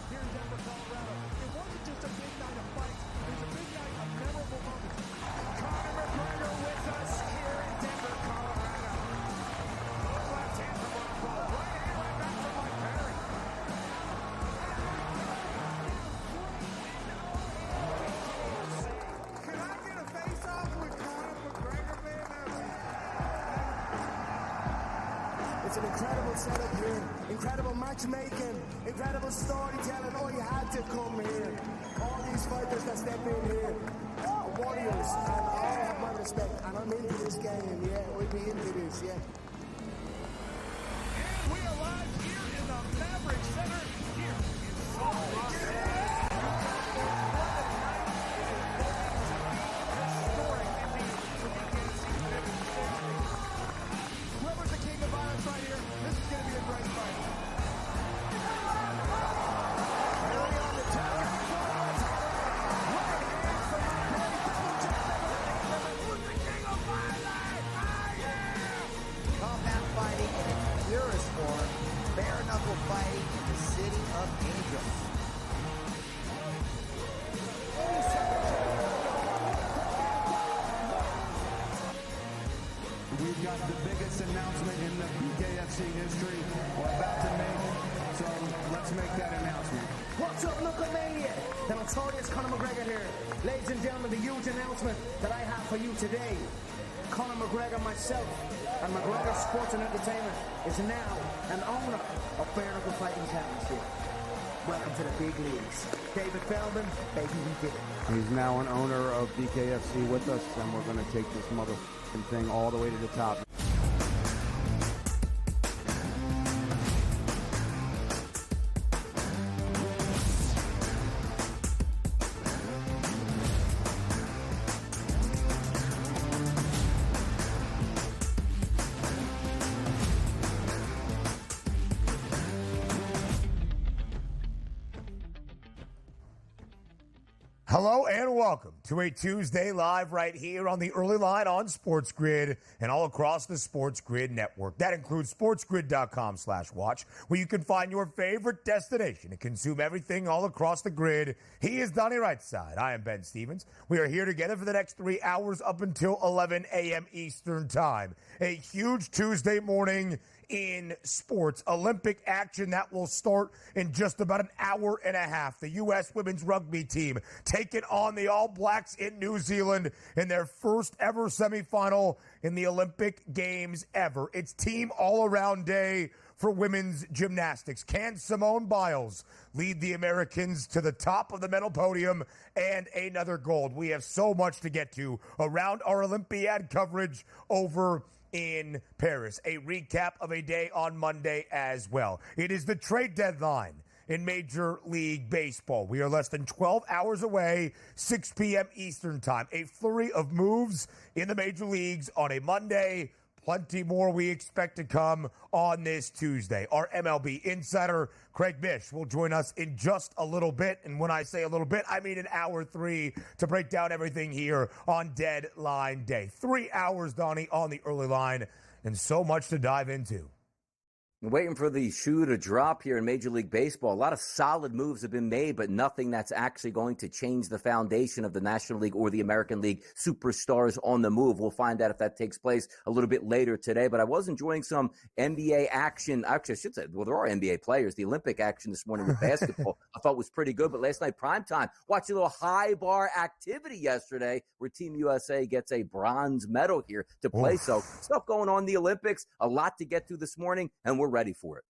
here in Denver, Colorado. It wasn't just a big night of fights. It was a big night of memorable moments. Conor McGregor with us here in Denver, Colorado. Left hand from Rockhold. Right hand right back from Mike Perry. Can I get a face-off with Conor McGregor, man? It's an incredible setup here, incredible matchmaking, incredible storytelling. Oh, you had to come here. All these fighters that step in here are warriors, and all have my respect. And I'm into this game, yeah. We'll be into this, yeah. And we are live here in the Maverick Center here in Salt Lake City. Whoever's the king of violence right here, this is going to be a great fight. Early on the top. Right hand from who's the king of violence? I am! Combat fighting in its purest form, bare knuckle fighting in the city of angels. We've got the biggest announcement in the BKFC history we're about to make, so let's make that announcement. What's up, Knucklemania? The notorious Conor McGregor here. Ladies and gentlemen, the huge announcement that I have for you today. Conor McGregor, myself, and McGregor Sports and Entertainment is now an owner of Bare Knuckle Fighting Championship. Welcome to the big leagues. David Feldman, baby, we did it. He's now an owner of BKFC with us, and we're going to take this motherfucking thing all the way to the top. Hello and welcome to a Tuesday live right here on the early line on SportsGrid and all across the SportsGrid network. That includes sportsgrid.com/watch, where you can find your favorite destination to consume everything all across the grid. He is Donnie Rightside. I am Ben Stevens. We are here together for the next 3 hours up until 11 a.m. Eastern Time. A huge Tuesday morning in sports. Olympic action that will start in just about an hour and a half. The U.S. women's rugby team taking on the All Blacks in New Zealand in their first ever semifinal in the Olympic Games ever. It's team all-around day for women's gymnastics. Can Simone Biles lead the Americans to the top of the medal podium and another gold? We have so much to get to around our Olympiad coverage over in Paris. A recap of a day on Monday as well. It is the trade deadline in Major League Baseball. We are less than 12 hours away, 6 p.m. Eastern Time. A flurry of moves in the major leagues on a Monday. Plenty more we expect to come on this Tuesday. Our MLB insider, Craig Bish, will join us in just a little bit. And when I say a little bit, I mean in hour 3 to break down everything here on Deadline Day. 3 hours, Donnie, on the early line, and so much to dive into. Waiting for the shoe to drop here in Major League Baseball. A lot of solid moves have been made, but nothing that's actually going to change the foundation of the National League or the American League superstars on the move. We'll find out if that takes place a little bit later today, but I was enjoying some NBA action. Actually, I should say, well, there are NBA players. The Olympic action this morning with basketball I thought was pretty good, but last night, primetime, watched a little high bar activity yesterday where Team USA gets a bronze medal here to play. So stuff going on in the Olympics, a lot to get to this morning, and we're ready for it.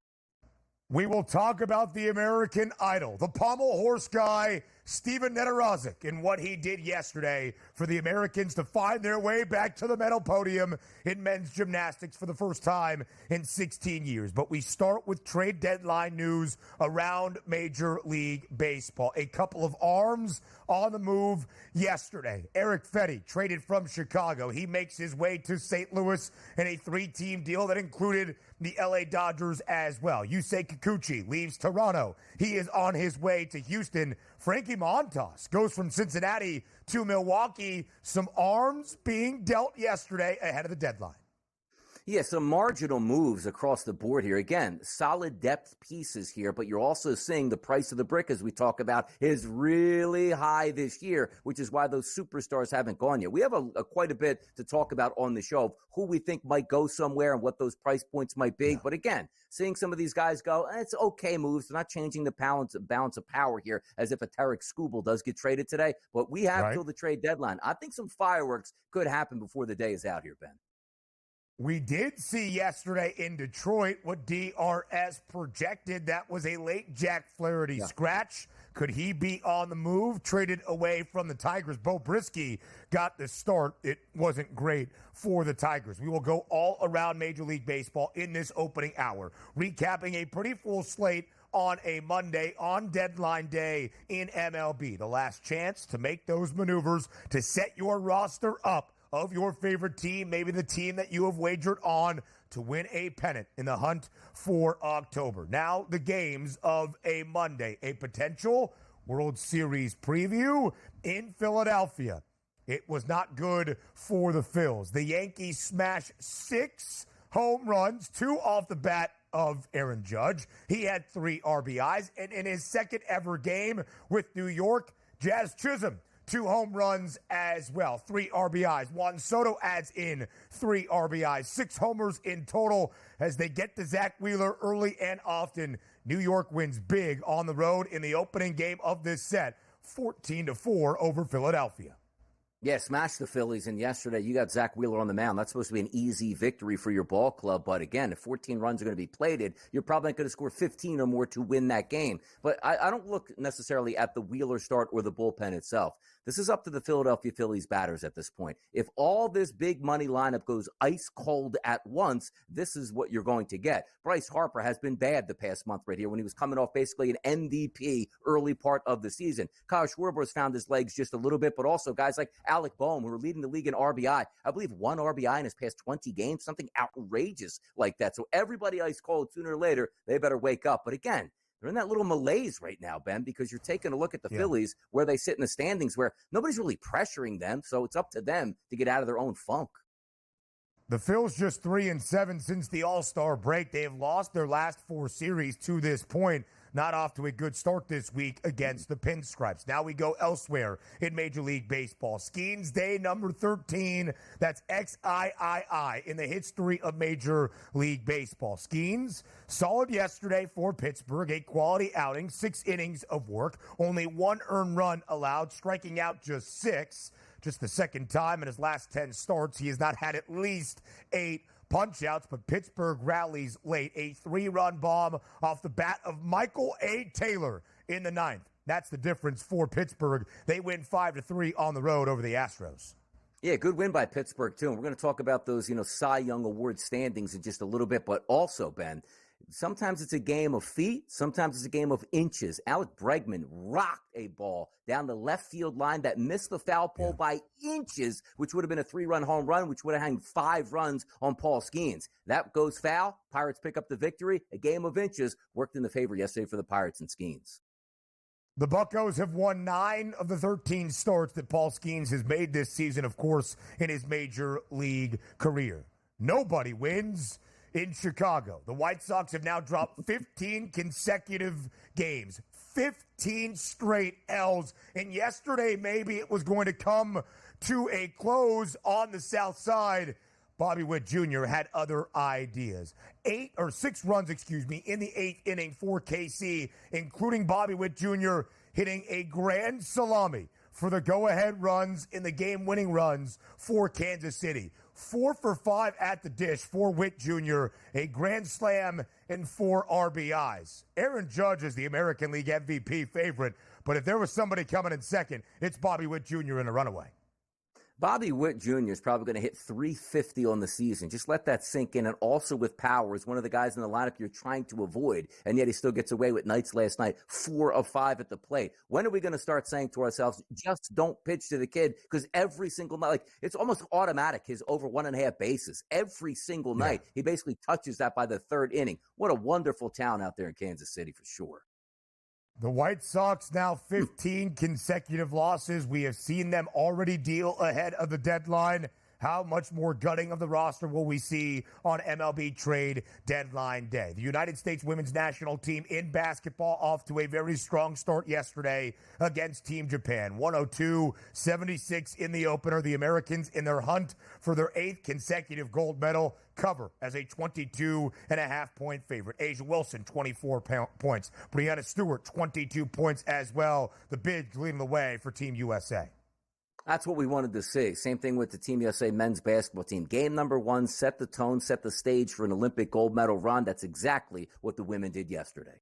We will talk about the American Idol, the pommel horse guy, Steven Nedorozic, and what he did yesterday for the Americans to find their way back to the medal podium in men's gymnastics for the first time in 16 years. But we start with trade deadline news around Major League Baseball. A couple of arms on the move yesterday. Eric Fetty traded from Chicago. He makes his way to St. Louis in a 3-team deal that included the LA Dodgers as well. Yusei Kikuchi leaves Toronto. He is on his way to Houston. Frankie Montas goes from Cincinnati to Milwaukee. Some arms being dealt yesterday ahead of the deadline. Yeah, some marginal moves across the board here. Again, solid depth pieces here, but you're also seeing the price of the brick, as we talk about, is really high this year, which is why those superstars haven't gone yet. We have quite a bit to talk about on the show of who we think might go somewhere and what those price points might be. Yeah. But again, seeing some of these guys go, it's okay moves. They're not changing the balance of power here, as if a Tarek Skubal does get traded today. But we have till the trade deadline. I think some fireworks could happen before the day is out here, Ben. We did see yesterday in Detroit what DRS projected. That was a late Jack Flaherty scratch. Could he be on the move? Traded away from the Tigers. Bo Brisky got the start. It wasn't great for the Tigers. We will go all around Major League Baseball in this opening hour, recapping a pretty full slate on a Monday, on deadline day in MLB. The last chance to make those maneuvers to set your roster up of your favorite team, maybe the team that you have wagered on to win a pennant in the hunt for October. Now, the games of a Monday, a potential World Series preview in Philadelphia. It was not good for the Phils. The Yankees smashed 6 home runs, 2 off the bat of Aaron Judge. He had 3 RBIs, and in his second ever game with New York, Jazz Chisholm, 2 home runs as well, 3 RBIs. Juan Soto adds in 3 RBIs, 6 homers in total as they get to Zach Wheeler early and often. New York wins big on the road in the opening game of this set, 14-4 over Philadelphia. Yeah, smash the Phillies, and yesterday you got Zach Wheeler on the mound. That's supposed to be an easy victory for your ball club, but again, if 14 runs are going to be plated, you're probably not going to score 15 or more to win that game. But I don't look necessarily at the Wheeler start or the bullpen itself. This is up to the Philadelphia Phillies batters at this point. If all this big money lineup goes ice cold at once, this is what you're going to get. Bryce Harper has been bad the past month right here when he was coming off basically an MVP early part of the season. Kyle Schwarber's found his legs just a little bit, but also guys like Alec Boehm, who are leading the league in RBI. I believe 1 RBI in his past 20 games, something outrageous like that. So everybody ice cold, sooner or later, they better wake up. But again, they're in that little malaise right now, Ben, because you're taking a look at the Phillies where they sit in the standings where nobody's really pressuring them. So it's up to them to get out of their own funk. The Phils just 3-7 since the All-Star break. They have lost their last 4 series to this point. Not off to a good start this week against the Pinstripes. Now we go elsewhere in Major League Baseball. Skeens Day number 13. That's XIII in the history of Major League Baseball. Skeens, solid yesterday for Pittsburgh. A quality outing, 6 innings of work. Only 1 earned run allowed, striking out just 6. Just the second time in his last 10 starts, he has not had at least 8 punch-outs, but Pittsburgh rallies late. A 3-run bomb off the bat of Michael A. Taylor in the 9th. That's the difference for Pittsburgh. They win 5-3 on the road over the Astros. Yeah, good win by Pittsburgh, too. And we're going to talk about those, Cy Young Award standings in just a little bit, but also, Ben, sometimes it's a game of feet. Sometimes it's a game of inches. Alec Bregman rocked a ball down the left field line that missed the foul pole by inches, which would have been a 3-run home run, which would have hanged 5 runs on Paul Skeens. That goes foul. Pirates pick up the victory. A game of inches worked in the favor yesterday for the Pirates and Skeens. The Buccos have won 9 of the 13 starts that Paul Skeens has made this season, of course, in his major league career. Nobody wins in Chicago. The White Sox have now dropped 15 consecutive games, 15 straight L's. And yesterday, maybe it was going to come to a close on the South Side. Bobby Witt Jr. had other ideas. 6 runs, in the 8th inning for KC, including Bobby Witt Jr. hitting a grand salami for the go-ahead runs in the game-winning runs for Kansas City. 4 for 5 at the dish for Witt Jr., a grand slam and 4 RBIs. Aaron Judge is the American League MVP favorite, but if there was somebody coming in second, it's Bobby Witt Jr. in a runaway. Bobby Witt Jr. is probably going to hit 350 on the season. Just let that sink in. And also with power, is one of the guys in the lineup you're trying to avoid. And yet he still gets away with nights last night, 4 of 5 at the plate. When are we going to start saying to ourselves, just don't pitch to the kid? Because every single night, it's almost automatic, his over 1.5 bases. Every single night, he basically touches that by the 3rd inning. What a wonderful town out there in Kansas City for sure. The White Sox now 15 consecutive losses. We have seen them already deal ahead of the deadline. How much more gutting of the roster will we see on MLB trade deadline day? The United States women's national team in basketball off to a very strong start yesterday against Team Japan. 102-76 in the opener. The Americans in their hunt for their 8th consecutive gold medal cover as a 22.5-point favorite. Asia Wilson, 24 points. Breanna Stewart, 22 points as well. The Bigs leading the way for Team USA. That's what we wanted to see. Same thing with the Team USA men's basketball team. Game number 1 set the tone, set the stage for an Olympic gold medal run. That's exactly what the women did yesterday.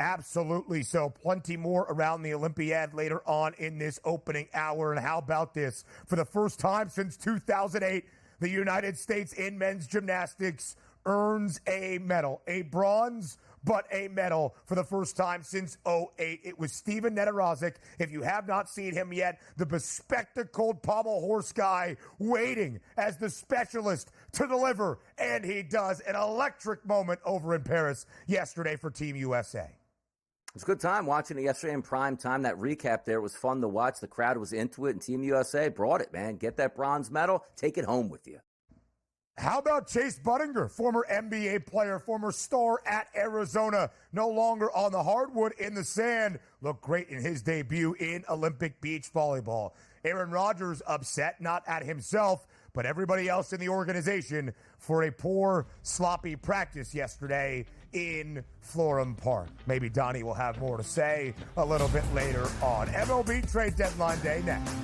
Absolutely so. Plenty more around the Olympiad later on in this opening hour. And how about this? For the first time since 2008, the United States in men's gymnastics earns a medal, a bronze, but a medal for the first time since 2008. It was Steven Nedorozic. If you have not seen him yet, the bespectacled pommel horse guy waiting as the specialist to deliver. And he does. An electric moment over in Paris yesterday for Team USA. It was a good time watching it yesterday in prime time. That recap there was fun to watch. The crowd was into it, and Team USA brought it, man. Get that bronze medal, take it home with you. How about Chase Budinger, former NBA player, former star at Arizona, no longer on the hardwood, in the sand, looked great in his debut in Olympic beach volleyball. Aaron Rodgers upset, not at himself, but everybody else in the organization for a poor, sloppy practice yesterday in Florham Park. Maybe Donnie will have more to say a little bit later on. MLB trade deadline day next.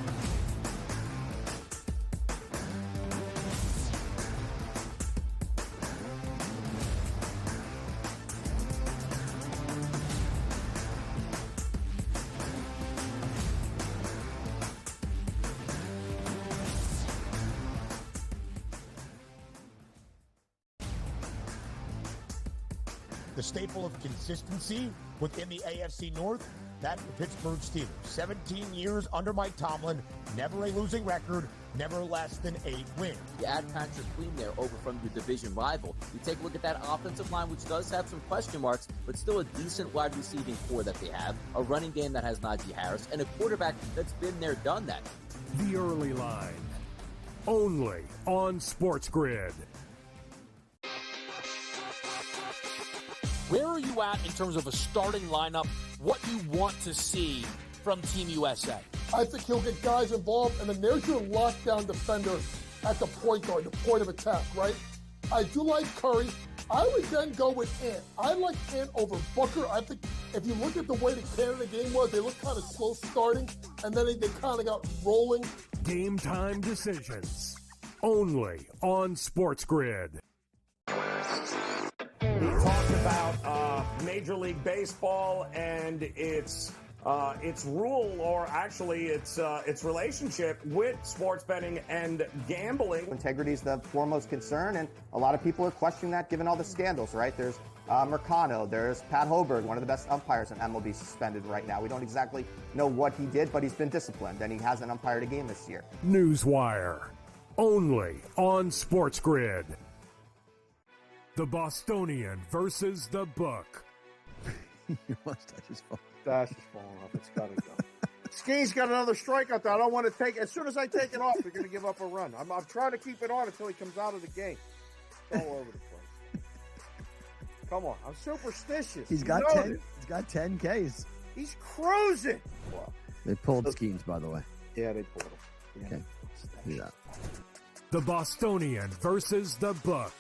The staple of consistency within the AFC North, that's the Pittsburgh Steelers. 17 years under Mike Tomlin, never a losing record, never less than 8 wins. You add Patrick Queen there over from your division rival. You take a look at that offensive line, which does have some question marks, but still a decent wide receiving core that they have, a running game that has Najee Harris, and a quarterback that's been there, done that. The Early Line, only on SportsGrid. Where are you at in terms of a starting lineup, what you want to see from Team USA? I think he'll get guys involved, and then there's your lockdown defender at the point guard, the point of attack, right? I do like Curry. I would then go with Ant. I like Ant over Booker. I think if you look at the way the Canada game was, they looked kind of slow starting, and then they kind of got rolling. Game time decisions, only on SportsGrid. He talked about Major League Baseball and its rule, or actually its relationship with sports betting and gambling. Integrity is the foremost concern, and a lot of people are questioning that given all the scandals, right? There's Mercano, there's Pat Hoberg, one of the best umpires in MLB, suspended right now. We don't exactly know what he did, but he's been disciplined, and he hasn't umpired a game this year. Newswire, only on SportsGrid. The Bostonian versus the Book. Your mustache is falling. Dash is falling off. It's got to go. Ski's got another strikeout that I don't want to take. As soon as I take it off, they're going to give up a run. I'm trying to keep it on until he comes out of the game. It's all over the place. Come on. I'm superstitious. He's got 10. He's got 10 Ks. He's cruising. Wow. They pulled Skeens, by the way. Yeah, they pulled him. Yeah. Okay. Do that. The Bostonian versus the Book.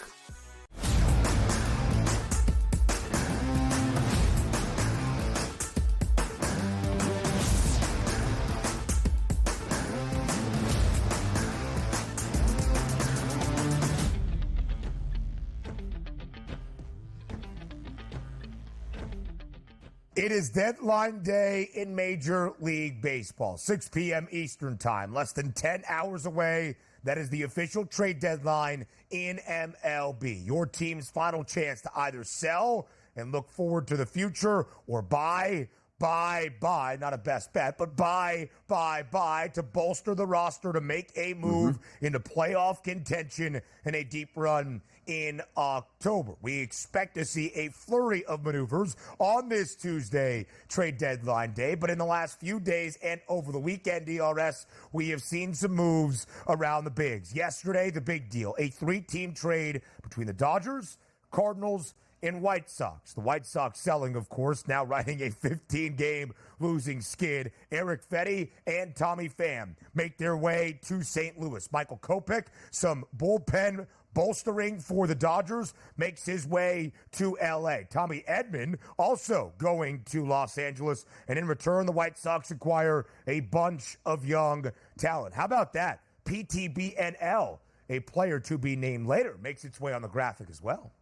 It is deadline day in Major League Baseball, 6 p.m. Eastern Time, less than 10 hours away. That is the official trade deadline in MLB. Your team's final chance to either sell and look forward to the future, or buy, not a best bet, but buy to bolster the roster to make a move into playoff contention and a deep run in October. We expect to see a flurry of maneuvers on this Tuesday trade deadline day, but in the last few days and over the weekend, DRS, we have seen some moves around the bigs. Yesterday, the big deal, a 3-team trade between the Dodgers, Cardinals, and White Sox. The White Sox selling, of course, now riding a 15-game losing skid. Eric Fetty and Tommy Pham make their way to St. Louis. Michael Kopech, some bullpen bolstering for the Dodgers, makes his way to L.A. Tommy Edman also going to Los Angeles. And in return, the White Sox acquire a bunch of young talent. How about that? PTBNL, a player to be named later, makes its way on the graphic as well.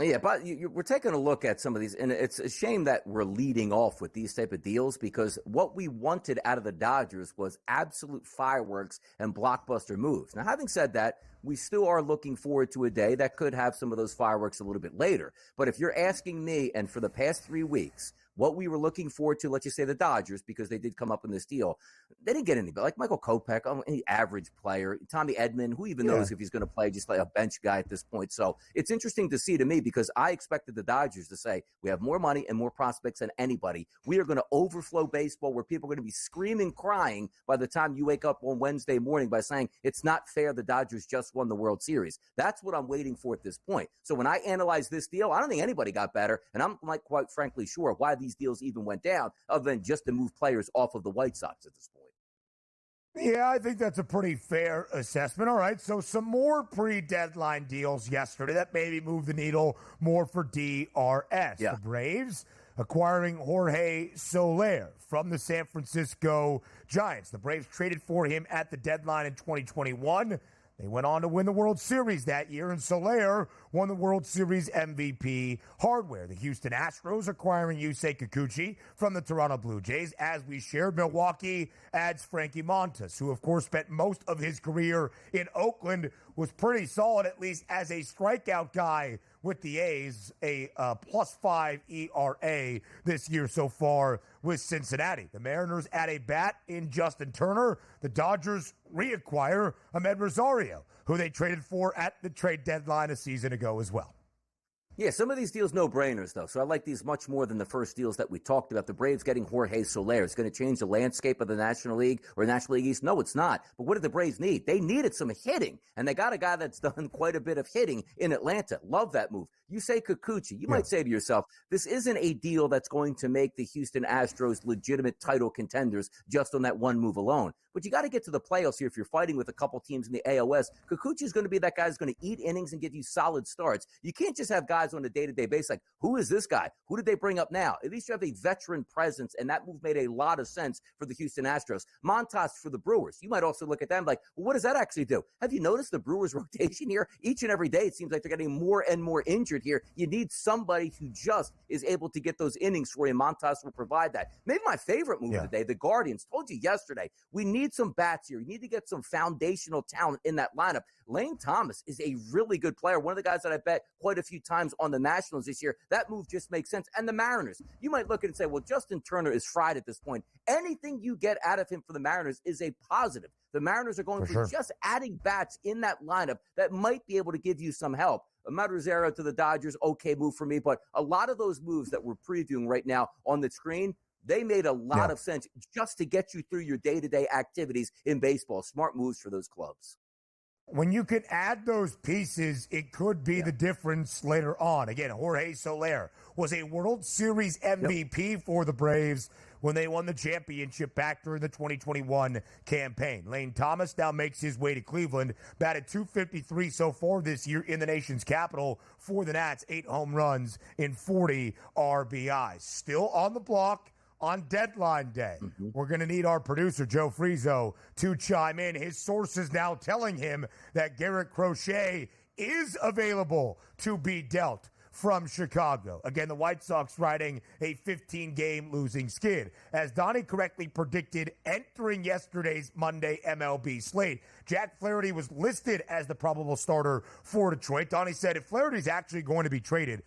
Yeah, but we're taking a look at some of these, and it's a shame that we're leading off with these type of deals because what we wanted out of the Dodgers was absolute fireworks and blockbuster moves. Now, having said that, we still are looking forward to a day that could have some of those fireworks a little bit later. But if you're asking me, and for the past 3 weeks, what we were looking forward to, let's just say the Dodgers, because they did come up in this deal, they didn't get anybody. Like Michael Kopech, any average player. Tommy Edman, who even knows if he's going to play, just like a bench guy at this point. So it's interesting to see to me because I expected the Dodgers to say, we have more money and more prospects than anybody. We are going to overflow baseball where people are going to be screaming, crying by the time you wake up on Wednesday morning by saying, it's not fair the Dodgers just won the World Series. That's what I'm waiting for at this point. So when I analyze this deal, I don't think anybody got better. And I'm like, quite frankly, sure why these deals even went down other than just to move players off of the White Sox at this point. Yeah, I think that's a pretty fair assessment. All right, so some more pre-deadline deals yesterday that maybe move the needle more for DRS. The Braves acquiring Jorge Soler from the San Francisco Giants. The Braves traded for him at the deadline in 2021. They went on to win the World Series that year, and Soler won the World Series MVP hardware. The Houston Astros acquiring Yusei Kikuchi from the Toronto Blue Jays. As we shared, Milwaukee adds Frankie Montas, who, of course, spent most of his career in Oakland, was pretty solid, at least as a strikeout guy with the A's, a +5 ERA this year so far with Cincinnati. The Mariners add a bat in Justin Turner. The Dodgers reacquire Ahmed Rosario, who they traded for at the trade deadline a season ago as well. Yeah, some of these deals no-brainers, though. So I like these much more than the first deals that we talked about. The Braves getting Jorge Soler. It's going to change the landscape of the National League or National League East. No, it's not. But what did the Braves need? They needed some hitting, and they got a guy that's done quite a bit of hitting in Atlanta. Love that move. You say Kikuchi. You might say to yourself, this isn't a deal that's going to make the Houston Astros legitimate title contenders just on that one move alone. But you got to get to the playoffs here if you're fighting with a couple teams in the AOS. Kikuchi is going to be that guy who's going to eat innings and give you solid starts. You can't just have guys on a day-to-day basis like, who is this guy? Who did they bring up now? At least you have a veteran presence, and that move made a lot of sense for the Houston Astros. Montas for the Brewers. You might also look at them like, well, what does that actually do? Have you noticed the Brewers' rotation here? Each and every day, it seems like they're getting more and more injured here. You need somebody who just is able to get those innings for you. Montas will provide that. Maybe my favorite move of the day, the Guardians. Told you yesterday, we need some bats here. You need to get some foundational talent in that lineup. Lane Thomas is a really good player. One of the guys that I bet quite a few times on the Nationals this year. That move just makes sense. And the Mariners, you might look at it and say, well, Justin Turner is fried at this point. Anything you get out of him for the Mariners is a positive. The Mariners are going for just adding bats in that lineup that might be able to give you some help. Ahmed Rosario to the Dodgers, okay move for me. But a lot of those moves that we're previewing right now on the screen, they made a lot of sense just to get you through your day-to-day activities in baseball. Smart moves for those clubs. When you can add those pieces, it could be the difference later on. Again, Jorge Soler was a World Series MVP for the Braves when they won the championship back during the 2021 campaign. Lane Thomas now makes his way to Cleveland, batted .253 so far this year in the nation's capital for the Nats, 8 home runs in 40 RBIs. Still on the block on deadline day. We're going to need our producer, Joe Frizo, to chime in. His sources now telling him that Garrett Crochet is available to be dealt from Chicago. Again, the White Sox riding a 15-game losing skid. As Donnie correctly predicted entering yesterday's Monday MLB slate, Jack Flaherty was listed as the probable starter for Detroit. Donnie said if Flaherty's actually going to be traded,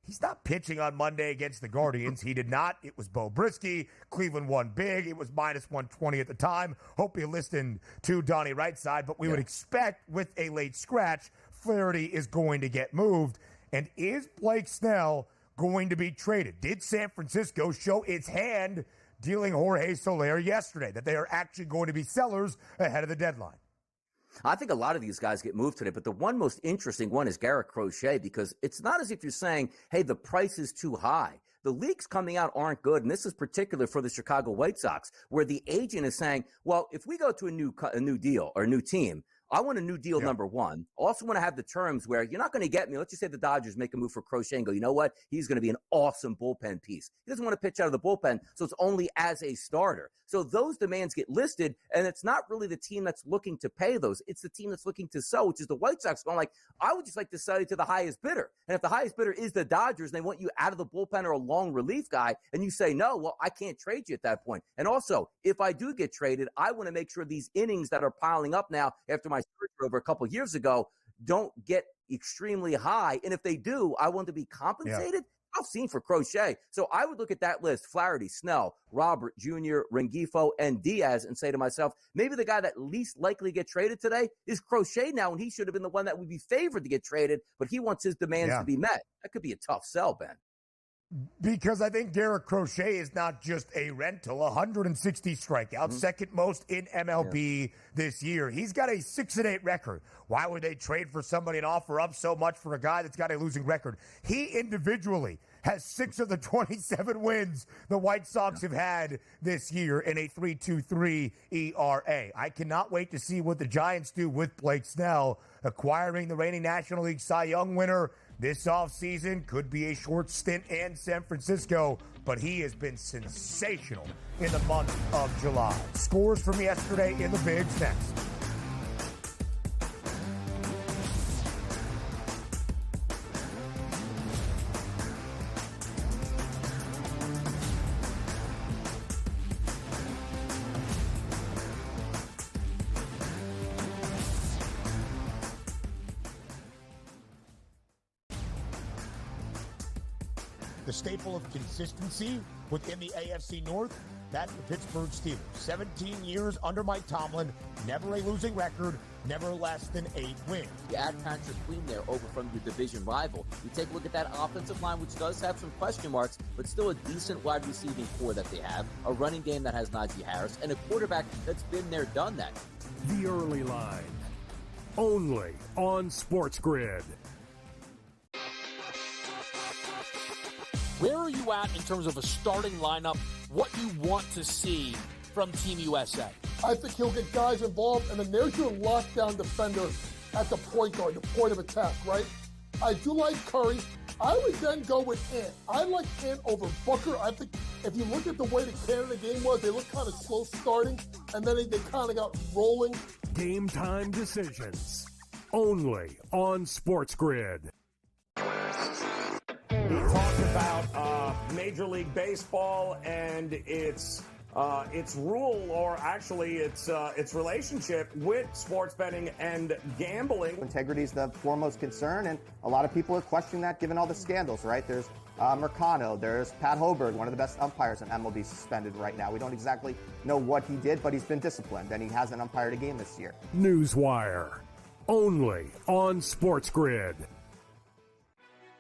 he's not pitching on Monday against the Guardians. He did not. It was Bo Brisky. Cleveland won big. It was -120 at the time. Hope you listened to Donnie Rightside, but we would expect with a late scratch, Flaherty is going to get moved? And is Blake Snell going to be traded? Did San Francisco show its hand dealing Jorge Soler yesterday, that they are actually going to be sellers ahead of the deadline? I think a lot of these guys get moved today, but the one most interesting one is Garrett Crochet, because it's not as if you're saying, hey, the price is too high. The leaks coming out aren't good, and this is particular for the Chicago White Sox, where the agent is saying, well, if we go to a new deal or a new team, I want a new deal, number one. Also want to have the terms where you're not going to get me. Let's just say the Dodgers make a move for Crochet and go, you know what? He's going to be an awesome bullpen piece. He doesn't want to pitch out of the bullpen, so it's only as a starter. So those demands get listed, and it's not really the team that's looking to pay those. It's the team that's looking to sell, which is the White Sox going like, I would just like to sell you to the highest bidder. And if the highest bidder is the Dodgers, and they want you out of the bullpen or a long relief guy, and you say no, well, I can't trade you at that point. And also, if I do get traded, I want to make sure these innings that are piling up now after my surgery over a couple of years ago don't get extremely high. And if they do, I want to be compensated. I've seen for Crochet. So I would look at that list, Flaherty, Snell, Robert Jr., Rengifo, and Diaz, and say to myself, maybe the guy that least likely to get traded today is Crochet now, and he should have been the one that would be favored to get traded, but he wants his demands to be met. That could be a tough sell, Ben. Because I think Garrett Crochet is not just a rental, 160 strikeouts, second most in MLB this year. He's got a 6-8 record. Why would they trade for somebody and offer up so much for a guy that's got a losing record? He individually has 6 of the 27 wins the White Sox have had this year in a 3.23 ERA. I cannot wait to see what the Giants do with Blake Snell, acquiring the reigning National League Cy Young winner this offseason. Could be a short stint in San Francisco, but he has been sensational in the month of July. Scores from yesterday in the bigs next. The staple of consistency within the AFC North, that's the Pittsburgh Steelers. 17 years under Mike Tomlin, never a losing record, never less than 8 wins. You add Patrick Queen there over from your division rival. You take a look at that offensive line, which does have some question marks, but still a decent wide receiving core that they have, a running game that has Najee Harris, and a quarterback that's been there, done that. The early line, only on SportsGrid. Where are you at in terms of a starting lineup, what you want to see from Team USA? I think he'll get guys involved, and then there's your lockdown defender at the point guard, the point of attack, right? I do like Curry. I would then go with Ant. I like Ant over Booker. I think if you look at the way the Canada game was, they looked kind of slow starting, and then they kind of got rolling. Game time decisions, only on SportsGrid. He talked about Major League Baseball and its rule, or actually its relationship with sports betting and gambling. Integrity is the foremost concern, and a lot of people are questioning that given all the scandals, right? There's Mercano, there's Pat Hoberg, one of the best umpires in MLB, suspended right now. We don't exactly know what he did, but he's been disciplined, and he hasn't umpired a game this year. Newswire, only on SportsGrid.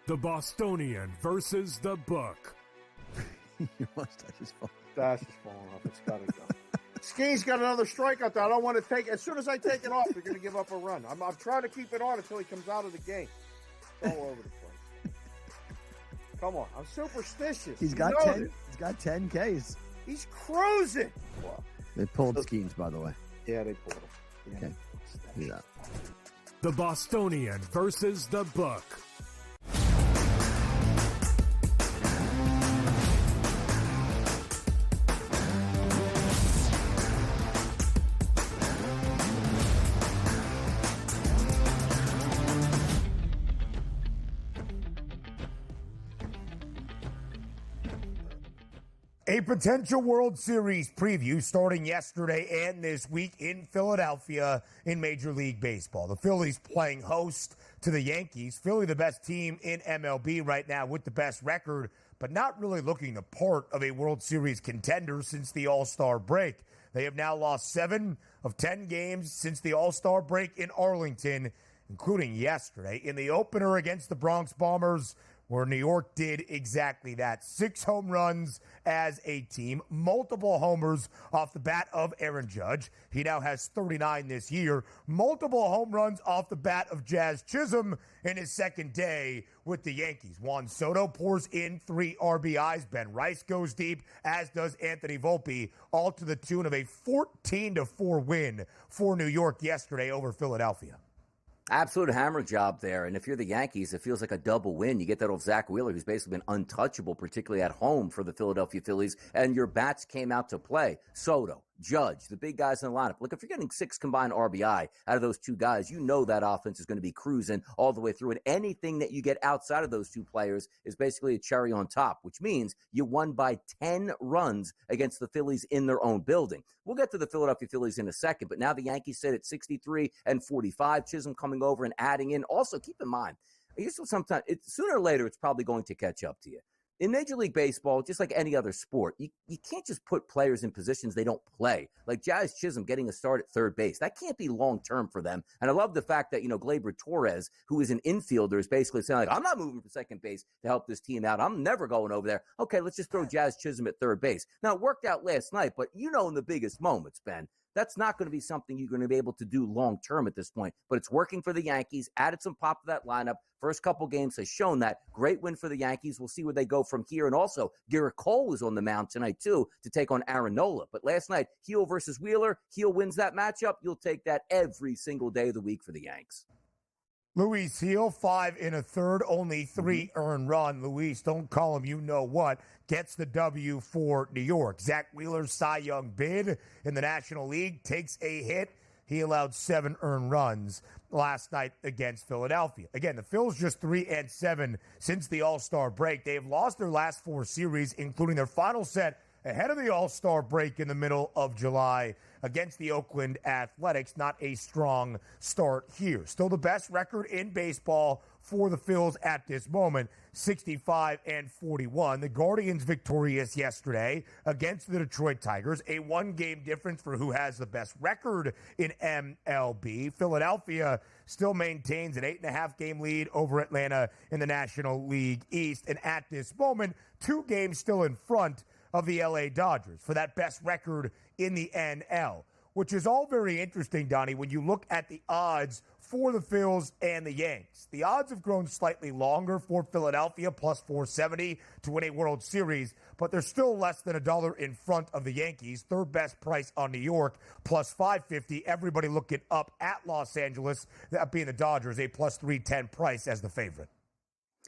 The Bostonian versus the Book. Your mustache is falling off. It's got to go. Ski's got another strikeout that I don't want to take. As soon as I take it off, they're going to give up a run. I'm trying to keep it on until he comes out of the game. It's all over the place. Come on. I'm superstitious. He's got 10. He's got 10 Ks. He's cruising. Wow. They pulled Skeens, by the way. Yeah, they pulled him. Yeah. Okay. Yeah. The Bostonian versus the Book. A potential World Series preview starting yesterday and this week in Philadelphia in Major League Baseball. The Phillies playing host to the Yankees. Philly, the best team in MLB right now with the best record, but not really looking the part of a World Series contender since the All-Star break. They have now lost 7 of 10 games since the All-Star break in Arlington, including yesterday in the opener against the Bronx Bombers, where New York did exactly that. 6 home runs as a team, multiple homers off the bat of Aaron Judge. He now has 39 this year. Multiple home runs off the bat of Jazz Chisholm in his second day with the Yankees. Juan Soto pours in 3 RBIs. Ben Rice goes deep, as does Anthony Volpe, all to the tune of a 14-4 win for New York yesterday over Philadelphia. Absolute hammer job there. And if you're the Yankees, it feels like a double win. You get that old Zach Wheeler, who's basically been untouchable, particularly at home for the Philadelphia Phillies, and your bats came out to play. Soto, Judge, the big guys in the lineup. Look, if you're getting 6 combined RBI out of those 2 guys, you know that offense is going to be cruising all the way through. And anything that you get outside of those 2 players is basically a cherry on top, which means you won by 10 runs against the Phillies in their own building. We'll get to the Philadelphia Phillies in a second, but now the Yankees sit at 63-45. Chisholm coming over and adding in. Also, keep in mind, sometimes sooner or later, it's probably going to catch up to you. In Major League Baseball, just like any other sport, you can't just put players in positions they don't play. Like Jazz Chisholm getting a start at third base. That can't be long-term for them. And I love the fact that, Gleyber Torres, who is an infielder, is basically saying, like, I'm not moving from second base to help this team out. I'm never going over there. Okay, let's just throw Jazz Chisholm at third base. Now, it worked out last night, but in the biggest moments, Ben, that's not going to be something you're going to be able to do long-term at this point. But it's working for the Yankees, added some pop to that lineup. First couple games has shown that. Great win for the Yankees. We'll see where they go from here. And also, Garrett Cole was on the mound tonight, too, to take on Aaron Nola. But last night, Heel versus Wheeler. Heel wins that matchup. You'll take that every single day of the week for the Yanks. Luis Heel, 5 1/3, only 3 earned run. Luis, don't call him you-know-what, gets the W for New York. Zach Wheeler's Cy Young bid in the National League takes a hit. He allowed 7 earned runs last night against Philadelphia. Again, the Phils just 3-7 since the All-Star break. They have lost their last 4 series, including their final set ahead of the All-Star break in the middle of July against the Oakland Athletics. Not a strong start here. Still the best record in baseball for the Phils at this moment, 65-41. The Guardians victorious yesterday against the Detroit Tigers, a 1-game difference for who has the best record in MLB. Philadelphia still maintains an 8.5-game lead over Atlanta in the National League East, and at this moment, 2 games still in front of the LA Dodgers for that best record in the NL, which is all very interesting, Donnie, when you look at the odds for the Phils and the Yanks. The odds have grown slightly longer for Philadelphia, plus 470 to win a World Series, but they're still less than $1 in front of the Yankees. Third best price on New York, plus 550. Everybody looking up at Los Angeles, that being the Dodgers, a plus 310 price as the favorite.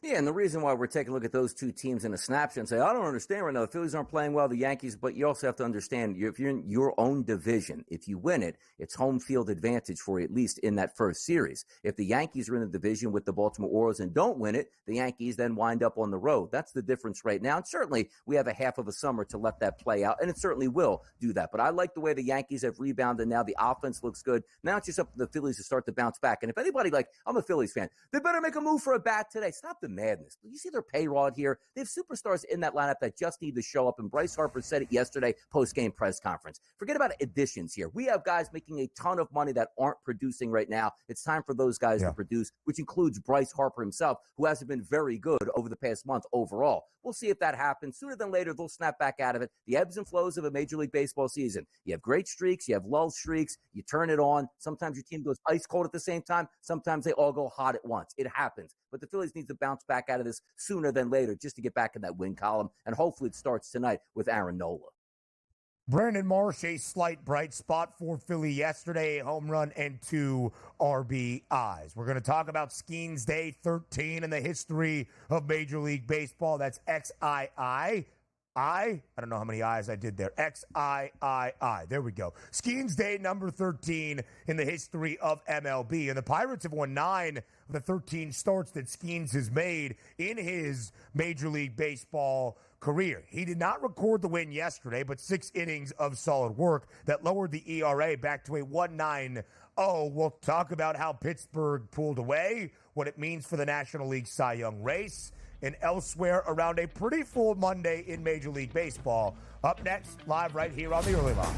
Yeah, and the reason why we're taking a look at those 2 teams in a snapshot and say, I don't understand right now, the Phillies aren't playing well, the Yankees, but you also have to understand, if you're in your own division, if you win it, it's home field advantage for you, at least in that first series. If the Yankees are in the division with the Baltimore Orioles and don't win it, the Yankees then wind up on the road. That's the difference right now. And certainly, we have a half of a summer to let that play out, and it certainly will do that. But I like the way the Yankees have rebounded now. The offense looks good. Now it's just up to the Phillies to start to bounce back. And if anybody, I'm a Phillies fan, they better make a move for a bat today. Stop the madness. You see their payroll here. They have superstars in that lineup that just need to show up, and Bryce Harper said it yesterday post-game press conference. Forget about additions here. We have guys making a ton of money that aren't producing right now. It's time for those guys to produce, which includes Bryce Harper himself, who hasn't been very good over the past month overall. We'll see if that happens. Sooner than later, they'll snap back out of it. The ebbs and flows of a Major League Baseball season. You have great streaks. You have lull streaks. You turn it on. Sometimes your team goes ice cold at the same time. Sometimes they all go hot at once. It happens. But the Phillies need to bounce back out of this sooner than later just to get back in that win column. And hopefully it starts tonight with Aaron Nola. Brandon Marsh, a slight bright spot for Philly yesterday, a home run and 2 RBIs. We're going to talk about Skeens Day 13 in the history of Major League Baseball. That's XII. I don't know how many I's I did there. XIII. There we go. Skeens Day number 13 in the history of MLB. And the Pirates have won 9 of the 13 starts that Skeens has made in his Major League Baseball career. He did not record the win yesterday, but 6 innings of solid work that lowered the ERA back to a 1.90. We'll talk about how Pittsburgh pulled away, what it means for the National League Cy Young race, and elsewhere around a pretty full Monday in Major League Baseball. Up next, live right here on the Early Line.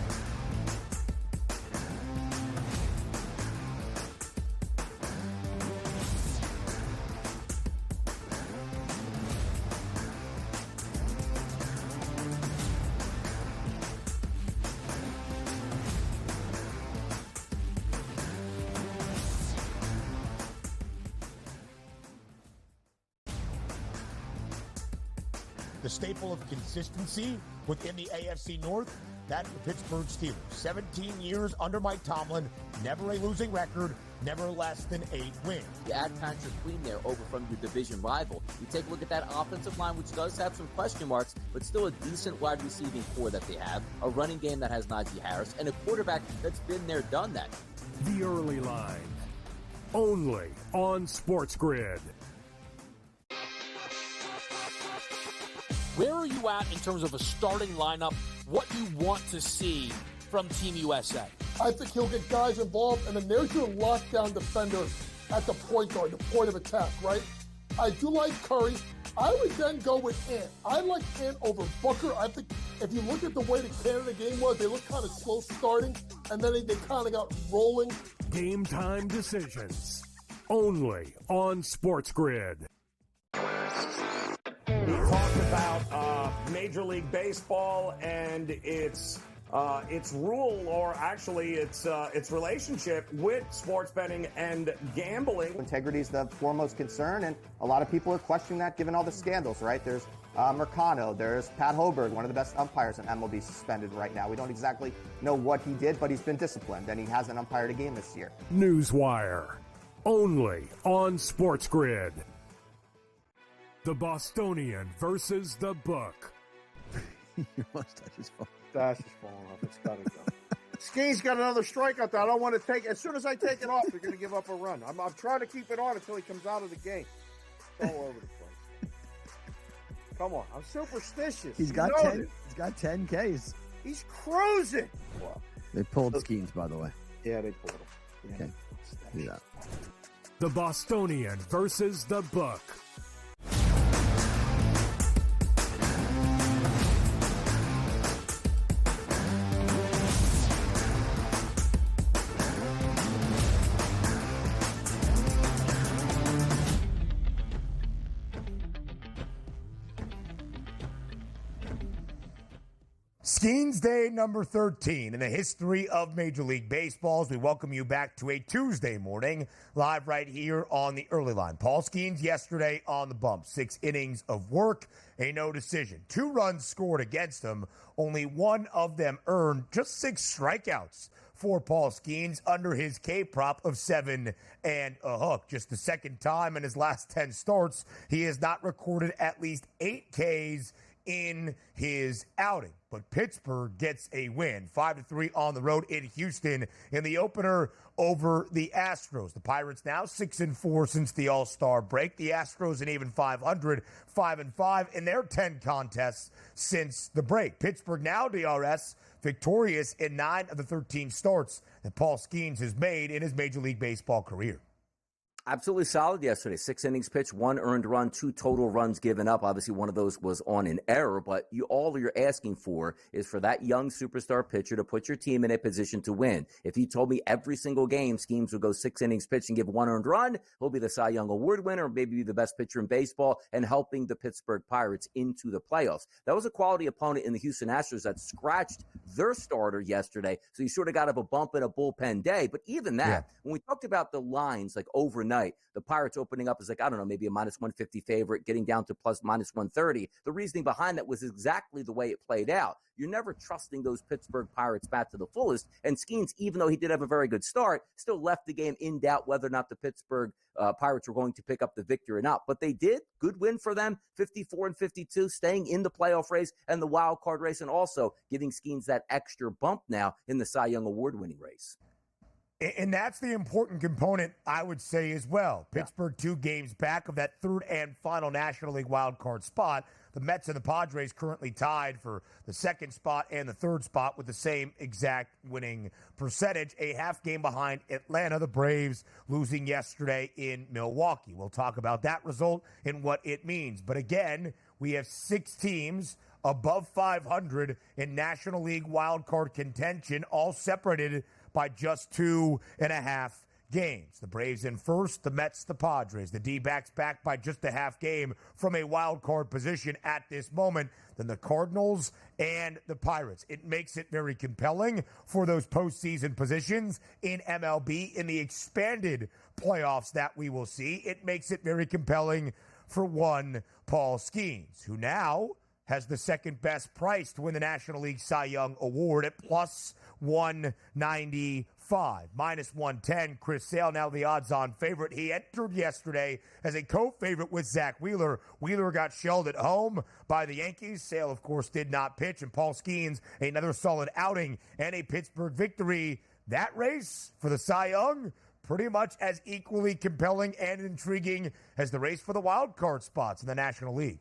the staple of consistency within the AFC North, that's the Pittsburgh Steelers. 17 years under Mike Tomlin, never a losing record, never less than 8 wins. You add Patrick Queen there over from your division rival. You take a look at that offensive line, which does have some question marks, but still a decent wide receiving core that they have, a running game that has Najee Harris, and a quarterback that's been there, done that. The Early Line, only on SportsGrid. Where are you at in terms of a starting lineup, what you want to see from Team USA? I think he'll get guys involved, and then there's your lockdown defender at the point guard, the point of attack, right? I do like Curry. I would then go with Ant. I like Ant over Booker. I think if you look at the way the Canada game was, they looked kind of slow starting, and then they kind of got rolling. Game time decisions, only on SportsGrid. He talked about Major League Baseball and its rule, or actually its relationship with sports betting and gambling. Integrity is the foremost concern, and a lot of people are questioning that given all the scandals, right? There's Mercano, there's Pat Hoberg, one of the best umpires in MLB, suspended right now. We don't exactly know what he did, but he's been disciplined, and he hasn't umpired a game this year. Newswire, only on SportsGrid. The Bostonian versus the Book. Your mustache is falling. Dash is falling off. It's got to go. Ski's got another strikeout that I don't want to take. As soon as I take it off, they're going to give up a run. I'm trying to keep it on until he comes out of the game. It's all over the place. Come on. I'm superstitious. He's got 10. He's got 10 Ks. He's cruising. Wow. They pulled Skeens, by the way. Yeah, they pulled him. Yeah. Okay. Do that. The Bostonian versus the Book. Skeens Day number 13 in the history of Major League Baseball. As we welcome you back to a Tuesday morning, live right here on the Early Line. Paul Skeens yesterday on the bump. 6 innings of work, a no decision. 2 runs scored against him. Only one of them earned. Just 6 strikeouts for Paul Skeens under his K prop of 7 and a hook. Just the second time in his last 10 starts, he has not recorded at least 8 Ks in his outing. But Pittsburgh gets a win, 5-3 on the road in Houston in the opener over the Astros. The Pirates now 6-4 since the All-Star break. The Astros an even 500, 5-5 in their 10 contests since the break. Pittsburgh now DRS victorious in 9 of the 13 starts that Paul Skeens has made in his Major League Baseball career. Absolutely solid yesterday. 6 innings pitched, 1 earned run, 2 total runs given up. Obviously, one of those was on an error, but all you're asking for is for that young superstar pitcher to put your team in a position to win. If he told me every single game Skeens would go 6 innings pitched and give 1 earned run, he'll be the Cy Young Award winner, or maybe be the best pitcher in baseball and helping the Pittsburgh Pirates into the playoffs. That was a quality opponent in the Houston Astros that scratched their starter yesterday, so you sort of got a bump in a bullpen day. But even that, when we talked about the lines like overnight, the Pirates opening up as like, I don't know, maybe a minus 150 favorite, getting down to plus minus 130. The reasoning behind that was exactly the way it played out. You're never trusting those Pittsburgh Pirates bat to the fullest. And Skeens, even though he did have a very good start, still left the game in doubt whether or not the Pittsburgh Pirates were going to pick up the victory or not. But they did. Good win for them, 54-52, staying in the playoff race and the wild card race, and also giving Skeens that extra bump now in the Cy Young Award-winning race. And that's the important component, I would say, as well. Pittsburgh 2 games back of that 3rd and final National League wildcard spot. The Mets and the Padres currently tied for the 2nd spot and the 3rd spot with the same exact winning percentage. A half game behind Atlanta, the Braves losing yesterday in Milwaukee. We'll talk about that result and what it means. But again, we have 6 teams above 500 in National League wildcard contention, all separated by just 2.5 games. The Braves in first, the Mets, the Padres. The D-backs back by just a half game from a wild card position at this moment. Then the Cardinals and the Pirates. It makes it very compelling for those postseason positions in MLB in the expanded playoffs that we will see. It makes it very compelling for one Paul Skeens, who now has the second best price to win the National League Cy Young Award at plus 195. Minus 110, Chris Sale, now the odds-on favorite. He entered yesterday as a co-favorite with Zach Wheeler. Wheeler got shelled at home by the Yankees. Sale, of course, did not pitch. And Paul Skeens, another solid outing and a Pittsburgh victory. That race for the Cy Young, pretty much as equally compelling and intriguing as the race for the wild card spots in the National League.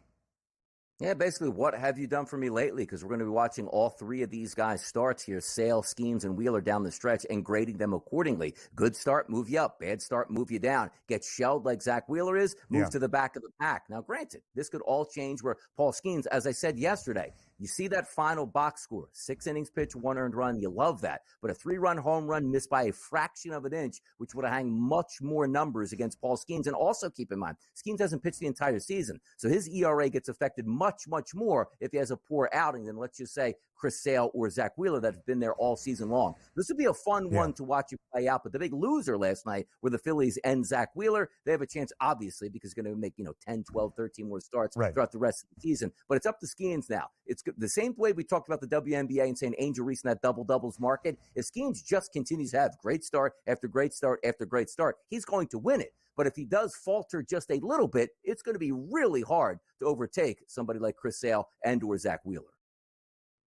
Yeah, basically, what have you done for me lately? Because we're going to be watching all three of these guys' starts here, Sale, Skeens, and Wheeler down the stretch, and grading them accordingly. Good start, move you up. Bad start, move you down. Get shelled like Zach Wheeler is, move to the back of the pack. Now, granted, this could all change where Paul Skeens, as I said yesterday, you see that final box score, 6 innings pitched, 1 earned run. You love that. But a 3-run home run missed by a fraction of an inch, which would have hung much more numbers against Paul Skeens. And also keep in mind, Skeens hasn't pitched the entire season. So his ERA gets affected much, much more if he has a poor outing than, let's just say, Chris Sale or Zach Wheeler that have been there all season long. This would be a fun one to watch you play out. But the big loser last night were the Phillies and Zach Wheeler. They have a chance, obviously, because they're going to make 10, 12, 13 more starts throughout the rest of the season. But it's up to Skeens now. It's the same way we talked about the WNBA and saying Angel Reese in that double-doubles market. If Skeens just continues to have great start after great start after great start, he's going to win it. But if he does falter just a little bit, it's going to be really hard to overtake somebody like Chris Sale and or Zach Wheeler.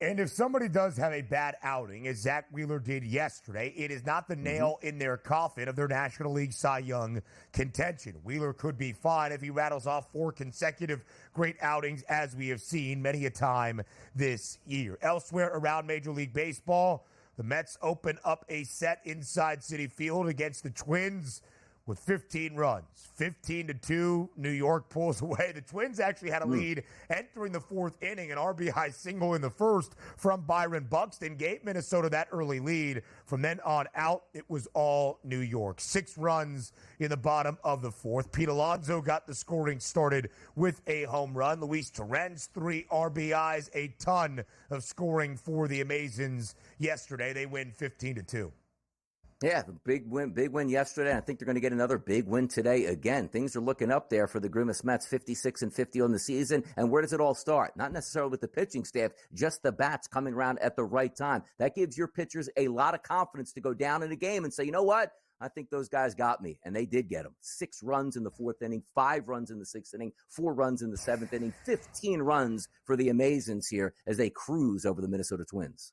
And if somebody does have a bad outing, as Zach Wheeler did yesterday, it is not the nail in their coffin of their National League Cy Young contention. Wheeler could be fine if he rattles off 4 consecutive great outings, as we have seen many a time this year. Elsewhere around Major League Baseball, the Mets open up a set inside Citi Field against the Twins with 15 runs. 15-2, New York pulls away. The Twins actually had a lead entering the 4th inning, an RBI single in the first from Byron Buxton gave Minnesota that early lead. From then on out, it was all New York. 6 runs in the bottom of the 4th. Pete Alonso got the scoring started with a home run. Luis Torrens, 3 RBIs, a ton of scoring for the Amazons yesterday. They win 15-2. Yeah, big win yesterday. I think they're going to get another big win today again. Things are looking up there for the Grimace Mets, 56-50 on the season. And where does it all start? Not necessarily with the pitching staff, just the bats coming around at the right time. That gives your pitchers a lot of confidence to go down in a game and say, you know what? I think those guys got me, and they did get them. 6 runs in the 4th inning, 5 runs in the 6th inning, 4 runs in the 7th inning, 15 runs for the Amazons here as they cruise over the Minnesota Twins.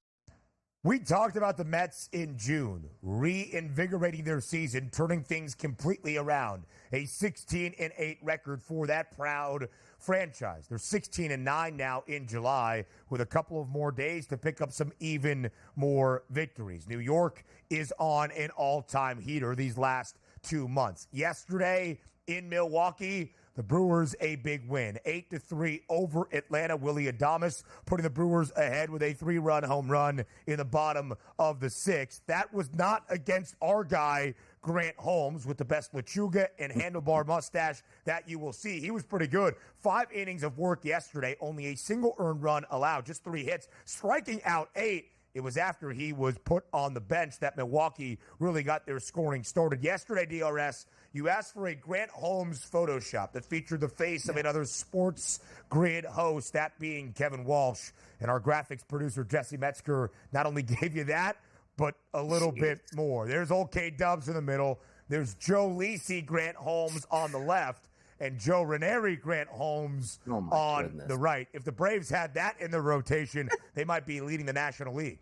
We talked about the Mets in June, reinvigorating their season, turning things completely around. A 16-8 record for that proud franchise. They're 16-9 now in July with a couple of more days to pick up some even more victories. New York is on an all-time heater these last 2 months. Yesterday in Milwaukee, the Brewers a big win, 8-3 over Atlanta. Willy Adames putting the Brewers ahead with a 3-run home run in the bottom of the 6th. That was not against our guy, Grant Holmes, with the best lechuga and handlebar mustache that you will see. He was pretty good. 5 innings of work yesterday, only a single earned run allowed, just 3 hits, striking out 8. It was after he was put on the bench that Milwaukee really got their scoring started. Yesterday, DRS, you asked for a Grant Holmes Photoshop that featured the face of another SportsGrid host, that being Kevin Walsh. And our graphics producer, Jesse Metzger, not only gave you that, but a little bit more. There's old K-Dubs in the middle. There's Joe Lisi Grant Holmes on the left, and Joe Ranieri Grant Holmes on the right. If the Braves had that in their rotation, they might be leading the National League.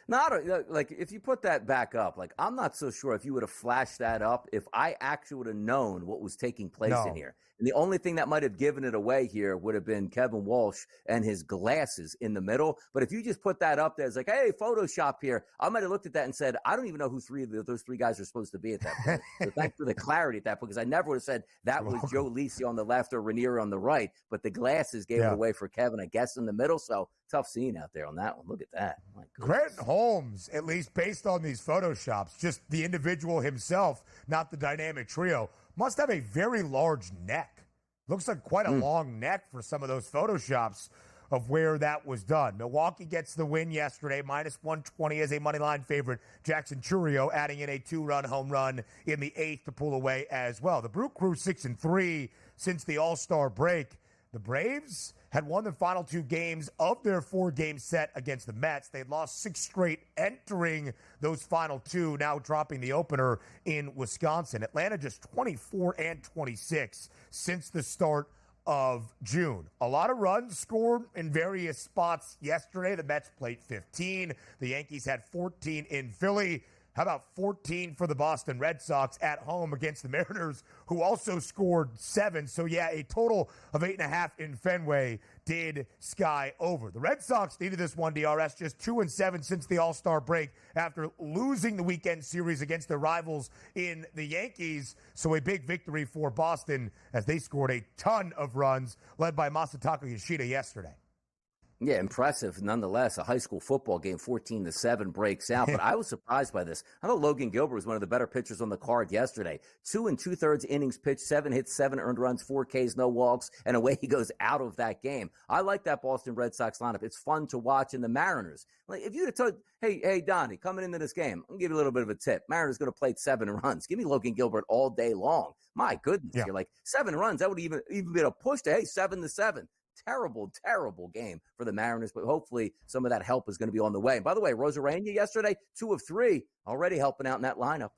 Like, if you put that back up, like, I'm not so sure if you would have flashed that up if I actually would have known what was taking place in here. And the only thing that might have given it away here would have been Kevin Walsh and his glasses in the middle. But if you just put that up there as like, hey, Photoshop here, I might have looked at that and said, I don't even know who those 3 guys are supposed to be at that point. So thanks for the clarity at that point, because I never would have said that was Joe Lisi on the left or Ranieri on the right. But the glasses gave it away for Kevin, I guess, in the middle. So tough scene out there on that one. Look at that. Grant Holmes, at least based on these Photoshops, just the individual himself, not the dynamic trio, must have a very large neck. Looks like quite a long neck for some of those Photoshops of where that was done. Milwaukee gets the win yesterday, minus 120 as a moneyline favorite. Jackson Chourio adding in a 2-run home run in the 8th to pull away as well. The Brew Crew 6-3 since the All-Star break. The Braves had won the final 2 games of their 4-game set against the Mets. They'd lost 6 straight entering those final 2, now dropping the opener in Wisconsin. Atlanta just 24-26 since the start of June. A lot of runs scored in various spots yesterday. The Mets played 15. The Yankees had 14 in Philly. How about 14 for the Boston Red Sox at home against the Mariners, who also scored 7? So, yeah, a total of 8.5 in Fenway did sky over. The Red Sox needed this one, DRS, just 2-7 since the All-Star break after losing the weekend series against their rivals in the Yankees. So a big victory for Boston as they scored a ton of runs, led by Masataka Yoshida yesterday. Yeah, impressive. Nonetheless, a high school football game, 14-7 breaks out. But I was surprised by this. I thought Logan Gilbert was one of the better pitchers on the card yesterday. 2 2/3 innings pitched, 7 hits, 7 earned runs, 4 Ks, no walks, and away he goes out of that game. I like that Boston Red Sox lineup. It's fun to watch. And the Mariners, like if you'd have told, hey, Donnie, coming into this game, I'm going to give you a little bit of a tip. Mariners going to play 7 runs. Give me Logan Gilbert all day long. My goodness, You're like 7 runs. That would even be a push to 7-7. Terrible game for the Mariners, but hopefully some of that help is going to be on the way. And by the way, Rosarena yesterday, 2 of 3, already helping out in that lineup.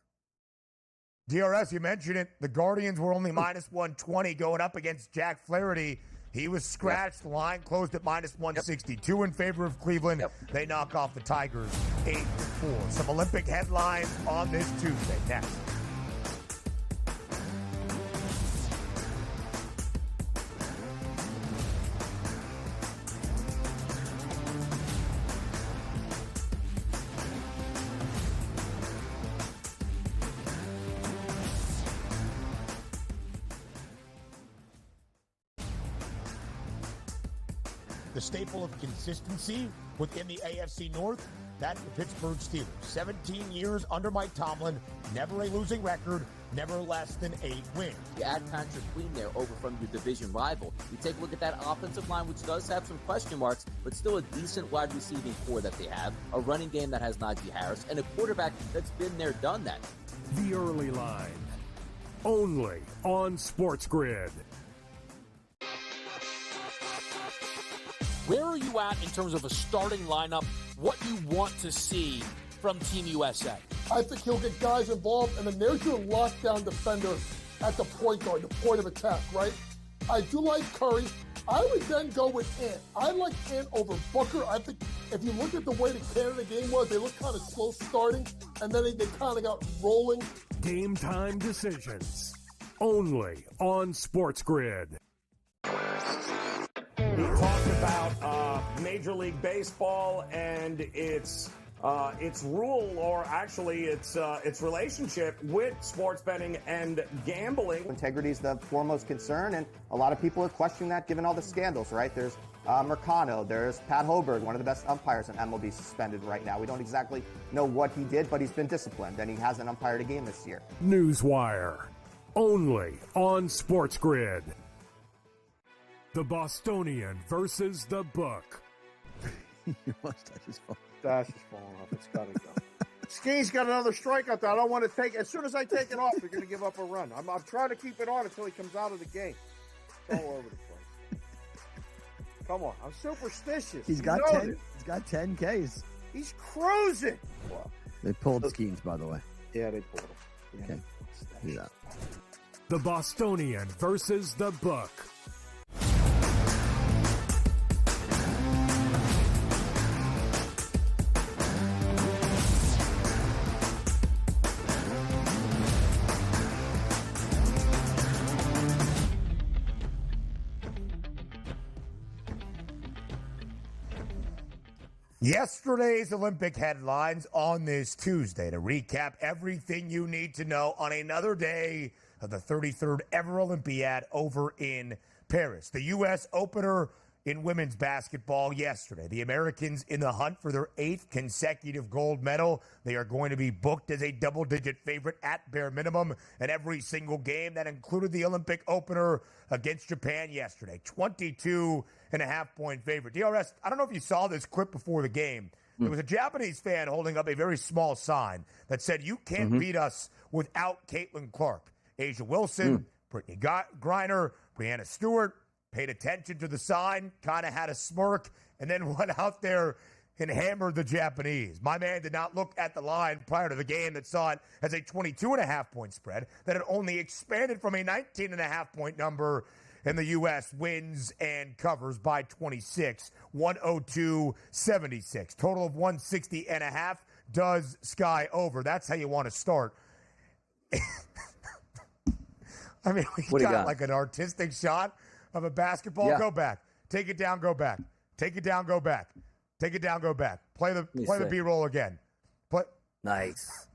DRS, you mentioned it. The Guardians were only minus 120 going up against Jack Flaherty. He was scratched. The line closed at minus 162 in favor of Cleveland. They knock off the Tigers 8-4. Some Olympic headlines on this Tuesday. Next. The staple of consistency within the AFC North, that's the Pittsburgh Steelers. 17 years under Mike Tomlin, never a losing record, never less than 8 wins. You add Patrick Queen there over from your division rival. You take a look at that offensive line, which does have some question marks, but still a decent wide receiving core that they have, a running game that has Najee Harris, and a quarterback that's been there, done that. The Early Line, only on SportsGrid. Where are you at in terms of a starting lineup, what you want to see from Team USA? I think he'll get guys involved, and then there's your lockdown defender at the point guard, the point of attack, right? I do like Curry. I would then go with Ant. I like Ant over Booker. I think if you look at the way the Canada game was, they looked kind of slow starting, and then they kind of got rolling. Game time decisions, only on SportsGrid. He talked about Major League Baseball and its rule, or actually its relationship with sports betting and gambling. Integrity is the foremost concern, and a lot of people are questioning that given all the scandals, right? There's Mercano, there's Pat Hoberg, one of the best umpires in MLB, suspended right now. We don't exactly know what he did, but he's been disciplined, and he hasn't umpired a game this year. Newswire, only on SportsGrid. The Bostonian versus the Book. Your mustache is falling off. It's got to go. Ski's got another strikeout that I don't want to take. As soon as I take it off, they're going to give up a run. I'm trying to keep it on until he comes out of the game. It's all over the place. Come on. I'm superstitious. He's got 10. He's got 10 Ks. He's cruising. Wow. They pulled Skeens, by the way. Yeah, they pulled him. Okay. He's out. The Bostonian versus the Book. Yesterday's Olympic headlines on this Tuesday to recap everything you need to know on another day of the 33rd ever Olympiad over in Paris. The U.S. opener in women's basketball yesterday. The Americans in the hunt for their 8th consecutive gold medal. They are going to be booked as a double-digit favorite at bare minimum in every single game. That included the Olympic opener against Japan yesterday. 22.5-point favorite. DRS, I don't know if you saw this clip before the game. There was a Japanese fan holding up a very small sign that said, "You can't beat us without Caitlin Clark." Asia Wilson, Brittany Griner, Brianna Stewart, paid attention to the sign, kind of had a smirk, and then went out there and hammered the Japanese. My man did not look at the line prior to the game that saw it as a 22.5-point spread that had only expanded from a 19.5-point number, and the U.S. wins and covers by 26, 102-76. Total of 160.5 does Sky over. That's how you want to start. I mean, we got like an artistic shot of a basketball. Yeah. Go back. Take it down, go back. Take it down, go back. Take it down, go back. Play the B-roll again. Nice.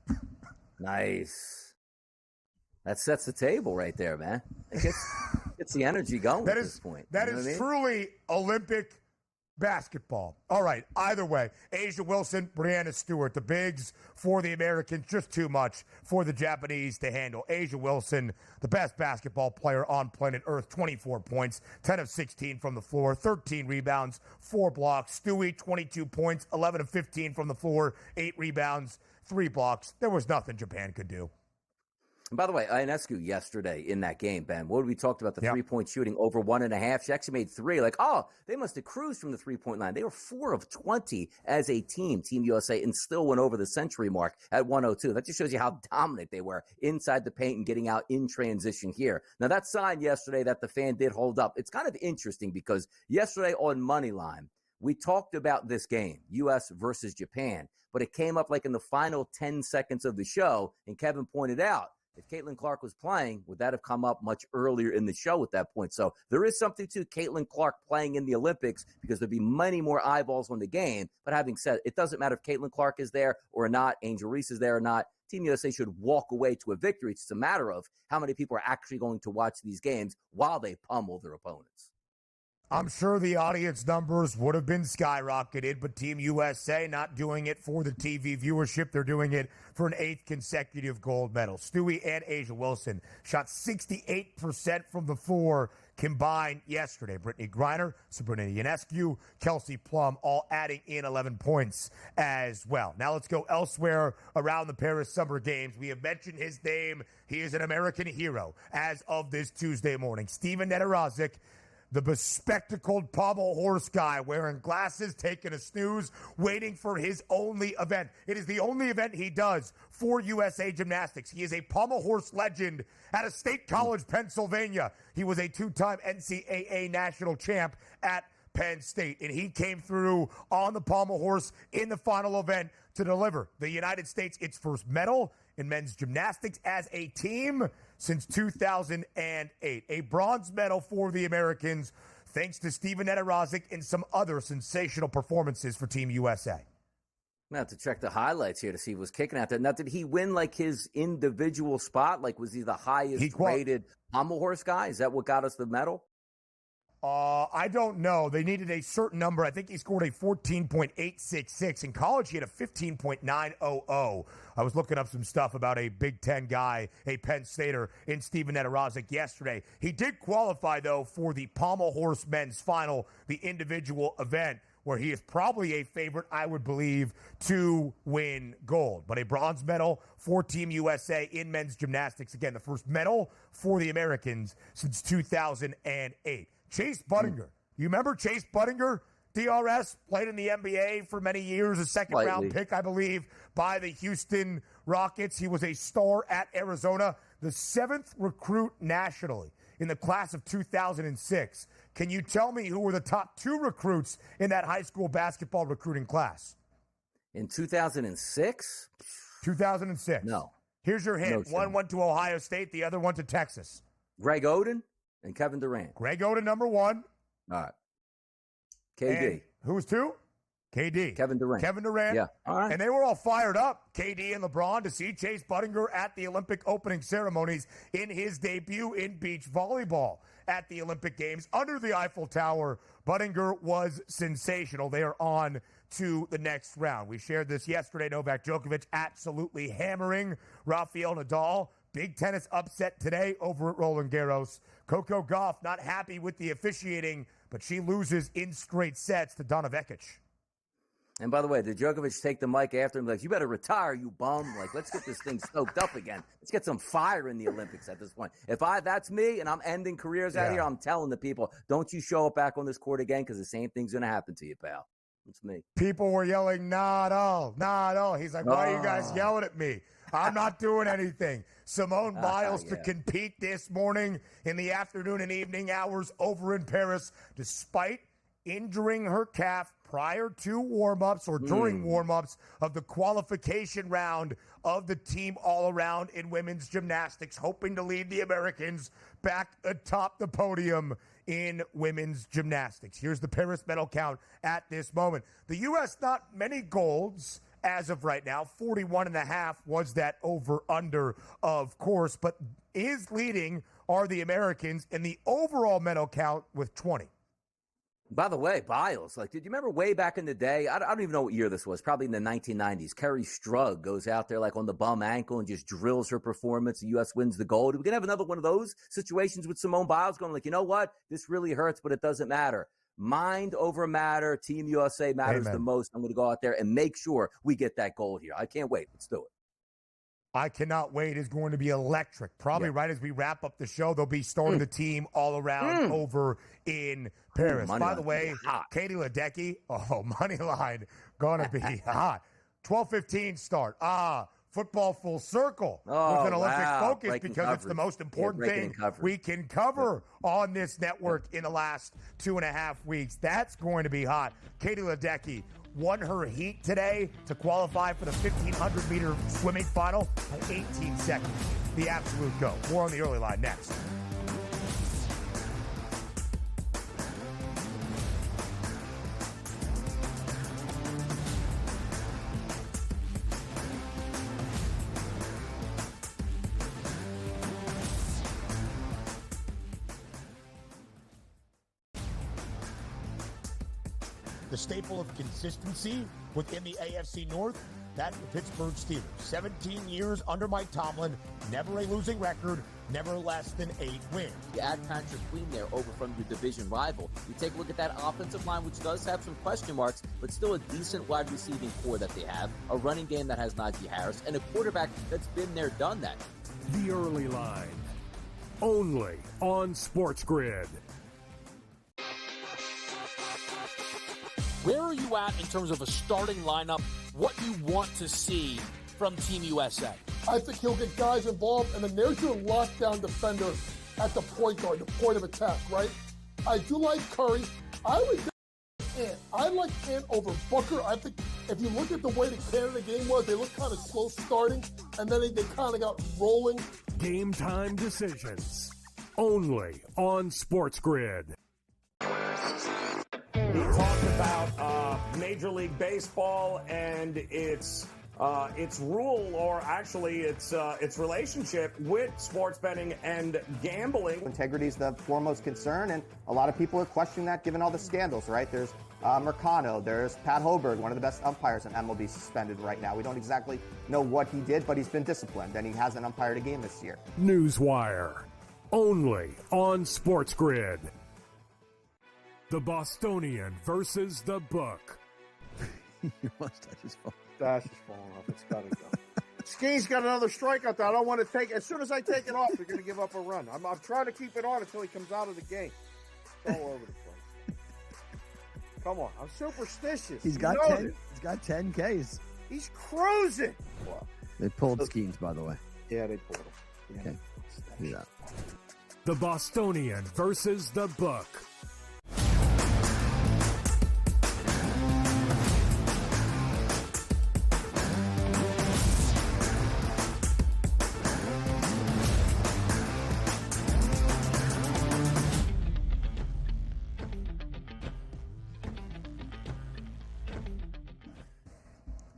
That sets the table right there, man. It gets the energy going at this point. That is truly Olympic basketball. All right, either way, Asia Wilson, Brianna Stewart, the bigs for the Americans, just too much for the Japanese to handle. Asia Wilson, the best basketball player on planet Earth, 24 points, 10 of 16 from the floor, 13 rebounds, 4 blocks. Stewie, 22 points, 11 of 15 from the floor, 8 rebounds, 3 blocks. There was nothing Japan could do. And by the way, Ionescu yesterday in that game, Ben, what we talked about, the 3-point shooting over 1.5. She actually made 3. Like, they must have cruised from the 3-point line. They were 4 of 20 as a team, Team USA, and still went over the century mark at 102. That just shows you how dominant they were inside the paint and getting out in transition here. Now, that sign yesterday that the fan did hold up, it's kind of interesting because yesterday on Moneyline, we talked about this game, U.S. versus Japan, but it came up like in the final 10 seconds of the show, and Kevin pointed out, if Caitlin Clark was playing, would that have come up much earlier in the show at that point? So there is something to Caitlin Clark playing in the Olympics because there'd be many more eyeballs on the game. But having said, it doesn't matter if Caitlin Clark is there or not, Angel Reese is there or not. Team USA should walk away to a victory. It's a matter of how many people are actually going to watch these games while they pummel their opponents. I'm sure the audience numbers would have been skyrocketed, but Team USA not doing it for the TV viewership. They're doing it for an 8th consecutive gold medal. Stewie and Asia Wilson shot 68% from the floor combined yesterday. Brittany Griner, Sabrina Ionescu, Kelsey Plum all adding in 11 points as well. Now let's go elsewhere around the Paris Summer Games. We have mentioned his name. He is an American hero as of this Tuesday morning. Steven Nedorosik, the bespectacled pommel horse guy wearing glasses, taking a snooze, waiting for his only event. It is the only event he does for USA Gymnastics. He is a pommel horse legend at a State College, Pennsylvania. He was a 2-time NCAA national champ at Penn State, and he came through on the pommel horse in the final event to deliver the United States its first medal in men's gymnastics as a team since 2008. A bronze medal for the Americans thanks to Steven Nedorosik and some other sensational performances for Team USA. I'm going to have to check the highlights here to see who was kicking out there. Now, did he win like his individual spot? Like, was he the highest rated pommel horse guy? Is that what got us the medal? I don't know. They needed a certain number. I think he scored a 14.866. In college, he had a 15.900. I was looking up some stuff about a Big Ten guy, a Penn Stater, in Steven Nedorosik yesterday. He did qualify, though, for the pommel horse men's final, the individual event, where he is probably a favorite, I would believe, to win gold. But a bronze medal for Team USA in men's gymnastics. Again, the first medal for the Americans since 2008. Chase Budinger. You remember Chase Budinger? DRS, played in the NBA for many years, a second-round pick, I believe, by the Houston Rockets. He was a star at Arizona, the 7th recruit nationally in the class of 2006. Can you tell me who were the top 2 recruits in that high school basketball recruiting class? In 2006? 2006. No. Here's your hint. One went to Ohio State, the other went to Texas. Greg Oden and Kevin Durant. Greg Oden, number 1. All right. KD. And who was 2? KD. Kevin Durant. Kevin Durant. Yeah. All right. And they were all fired up, KD and LeBron, to see Chase Budinger at the Olympic opening ceremonies in his debut in beach volleyball at the Olympic Games under the Eiffel Tower. Budinger was sensational. They are on to the next round. We shared this yesterday. Novak Djokovic absolutely hammering Rafael Nadal. Big tennis upset today over at Roland Garros. Coco Gauff not happy with the officiating, but she loses in straight sets to Donna Vekic. And by the way, did Djokovic take the mic after him? Like, you better retire, you bum. Like, let's get this thing stoked up again. Let's get some fire in the Olympics at this point. If that's me and I'm ending careers out here, I'm telling the people, don't you show up back on this court again, because the same thing's going to happen to you, pal. It's me. People were yelling, Nadal. He's like, why are you guys yelling at me? I'm not doing anything. Simone Biles to compete this morning in the afternoon and evening hours over in Paris, despite injuring her calf prior to warm-ups or during warm-ups of the qualification round of the team all-around in women's gymnastics, hoping to lead the Americans back atop the podium in women's gymnastics. Here's the Paris medal count at this moment. The U.S., not many golds as of right now. 41.5 was that over-under, of course, but is leading are the Americans in the overall medal count with 20. By the way, Biles, like, did you remember way back in the day? I don't even know what year this was, probably in the 1990s. Kerry Strug goes out there like on the bum ankle and just drills her performance. The U.S. wins the gold. We're going to have another one of those situations with Simone Biles going like, you know what? This really hurts, but it doesn't matter. Mind over matter. Team USA matters the most. I'm going to go out there and make sure we get that gold here. I can't wait. Let's do it. I cannot wait. It's going to be electric. Probably right as we wrap up the show, they'll be starting the team all around over in Paris. By the way, Katie Ledecky, money line, going to be hot. 12:15 start. Football full circle with an Olympic focus because it's the most important thing we can cover on this network in the last 2.5 weeks. That's going to be hot. Katie Ledecky won her heat today to qualify for the 1,500-meter swimming final by 18 seconds. The absolute go. More on the early line next. The staple of consistency within the AFC North, that's the Pittsburgh Steelers. 17 years under Mike Tomlin, never a losing record, never less than 8 wins. You add Patrick Queen there over from your division rival. You take a look at that offensive line, which does have some question marks, but still a decent wide receiving core that they have, a running game that has Najee Harris, and a quarterback that's been there, done that. The early line, only on SportsGrid. Where are you at in terms of a starting lineup, what you want to see from Team USA? I think he'll get guys involved, and then there's your lockdown defender at the point guard, the point of attack, right? I do like Curry. I would go Ant. I like Ant over Booker. I think if you look at the way the Canada game was, they looked kind of slow starting, and then they kind of got rolling. Game time decisions, only on SportsGrid. He talked about Major League Baseball and its rule, or actually its relationship with sports betting and gambling. Integrity is the foremost concern, and a lot of people are questioning that given all the scandals, right? There's Mercano, there's Pat Hoberg, one of the best umpires in MLB, suspended right now. We don't exactly know what he did, but he's been disciplined, and he hasn't umpired a game this year. Newswire, only on SportsGrid. The Bostonian versus the Book. Your mustache is falling off. It's got to go. Ski's got another strikeout that I don't want to take. As soon as I take it off, they're going to give up a run. I'm trying to keep it on until he comes out of the game. It's all over the place. Come on. I'm superstitious. He's got 10. He's got 10 Ks. He's cruising. Wow. They pulled Skeens, by the way. Yeah, they pulled him. Yeah. Okay. Yeah. The Bostonian versus the Book.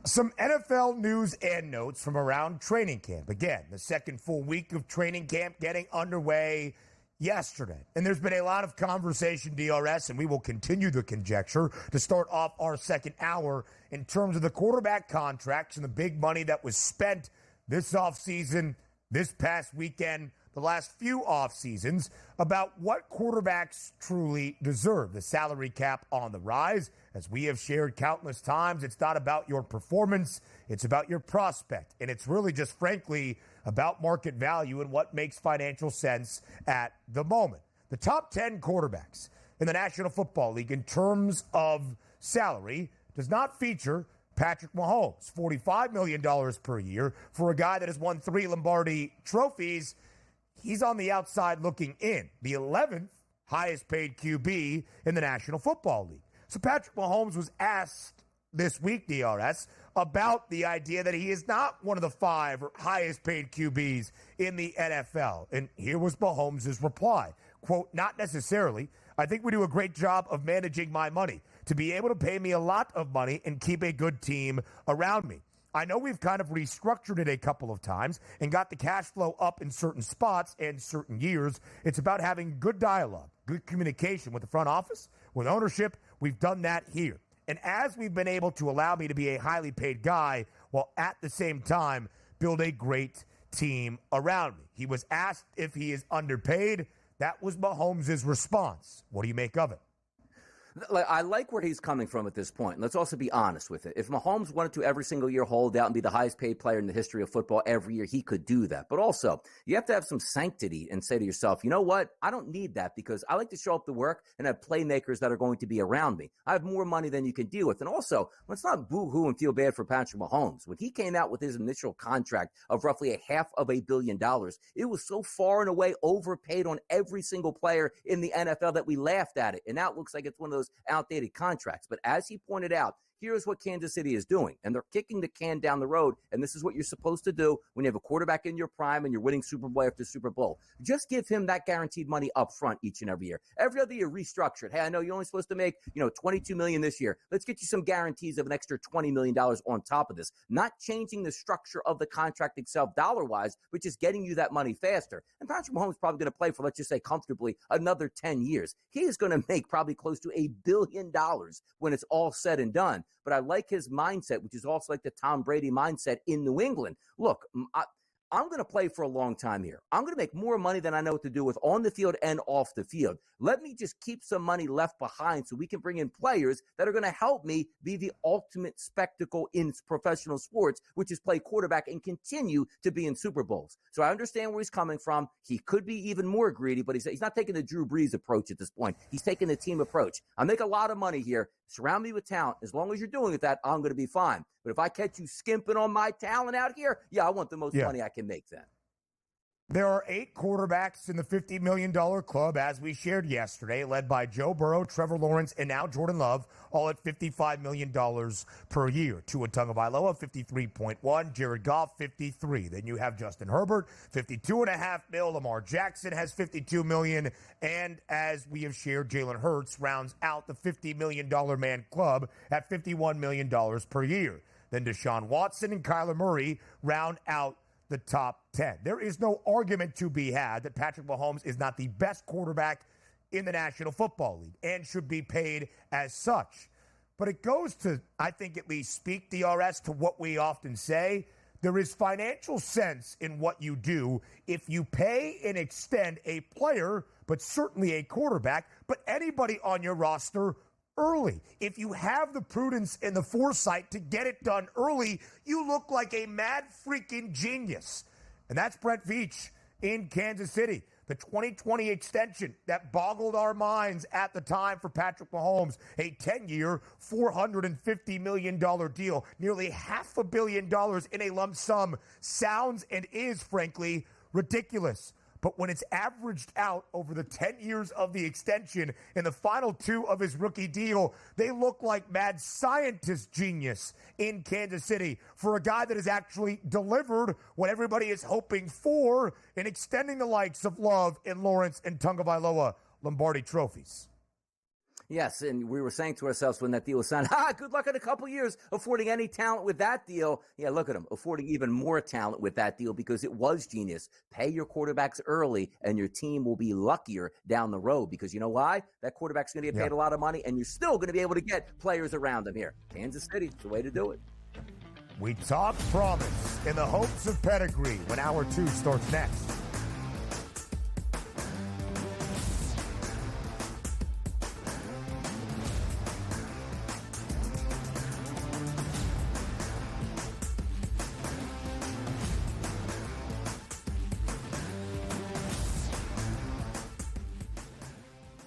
Some NFL news and notes from around training camp. Again, the second full week of training camp getting underway yesterday. And there's been a lot of conversation, DRS, and we will continue the conjecture to start off our second hour in terms of the quarterback contracts and the big money that was spent this offseason, this past weekend, the last few off seasons about what quarterbacks truly deserve. The salary cap on the rise. As we have shared countless times, it's not about your performance, it's about your prospect. And it's really just, frankly, about market value and what makes financial sense at the moment. The top 10 quarterbacks in the National Football League in terms of salary does not feature Patrick Mahomes, $45 million per year for a guy that has won 3 Lombardi trophies. He's on the outside looking in, the 11th highest paid QB in the National Football League. So Patrick Mahomes was asked this week, DRS, about the idea that he is not one of the 5 highest paid QBs in the NFL. And here was Mahomes' reply, quote, "Not necessarily. I think we do a great job of managing my money to be able to pay me a lot of money and keep a good team around me. I know we've kind of restructured it a couple of times and got the cash flow up in certain spots and certain years. It's about having good dialogue, good communication with the front office, with ownership. We've done that here. And as we've been able to allow me to be a highly paid guy while at the same time build a great team around me." He was asked if he is underpaid. That was Mahomes' response. What do you make of it? I like where he's coming from at this point. Let's also be honest with it. If Mahomes wanted to every single year hold out and be the highest paid player in the history of football every year, he could do that. But also, you have to have some sanctity and say to yourself, you know what? I don't need that because I like to show up to work and have playmakers that are going to be around me. I have more money than you can deal with. And also, let's not boo-hoo and feel bad for Patrick Mahomes. When he came out with his initial contract of roughly $500 million, it was so far and away overpaid on every single player in the NFL that we laughed at it. And now it looks like it's one of those outdated contracts. But as he pointed out, here's what Kansas City is doing. And they're kicking the can down the road. And this is what you're supposed to do when you have a quarterback in your prime and you're winning Super Bowl after Super Bowl. Just give him that guaranteed money up front each and every year. Every other year, restructure it. Hey, I know you're only supposed to make, $22 million this year. Let's get you some guarantees of an extra $20 million on top of this. Not changing the structure of the contract itself dollar-wise, but just getting you that money faster. And Patrick Mahomes is probably going to play for, let's just say, comfortably another 10 years. He is going to make probably close to $1 billion when it's all said and done. But I like his mindset, which is also like the Tom Brady mindset in New England. Look, I'm going to play for a long time here. I'm going to make more money than I know what to do with on the field and off the field. Let me just keep some money left behind so we can bring in players that are going to help me be the ultimate spectacle in professional sports, which is play quarterback and continue to be in Super Bowls. So I understand where he's coming from. He could be even more greedy, but he's not taking the Drew Brees approach at this point. He's taking the team approach. I make a lot of money here. Surround me with talent. As long as you're doing it, that I'm going to be fine. But if I catch you skimping on my talent out here, I want the most money I can make then. There are 8 quarterbacks in the $50 million club, as we shared yesterday, led by Joe Burrow, Trevor Lawrence, and now Jordan Love, all at $55 million per year. Tua Tagovailoa, $53.1, Jared Goff, $53. Then you have Justin Herbert, $52.5 million. Lamar Jackson has $52 million. And as we have shared, Jalen Hurts rounds out the $50 million man club at $51 million per year. Then Deshaun Watson and Kyler Murray round out the top 10. There is no argument to be had that Patrick Mahomes is not the best quarterback in the National Football League and should be paid as such. But it goes to, I think, at least speak, DRS, to what we often say. There is financial sense in what you do if you pay and extend a player, but certainly a quarterback, but anybody on your roster early. If you have the prudence and the foresight to get it done early, you look like a mad freaking genius. And that's Brent Veach in Kansas City. The 2020 extension that boggled our minds at the time for Patrick Mahomes, a 10-year, $450 million deal, nearly $500 million in a lump sum, sounds and is, frankly, ridiculous. But when it's averaged out over the 10 years of the extension and the final 2 of his rookie deal, they look like mad scientist genius in Kansas City for a guy that has actually delivered what everybody is hoping for in extending the likes of Love and Lawrence and Tagovailoa Lombardi trophies. Yes, and we were saying to ourselves when that deal was signed, good luck in a couple years affording any talent with that deal. Yeah, look at him, affording even more talent with that deal because it was genius. Pay your quarterbacks early, and your team will be luckier down the road because you know why? That quarterback's going to get paid a lot of money, and you're still going to be able to get players around him here. Kansas City, it's the way to do it. We talk promise in the hopes of pedigree when Hour 2 starts next.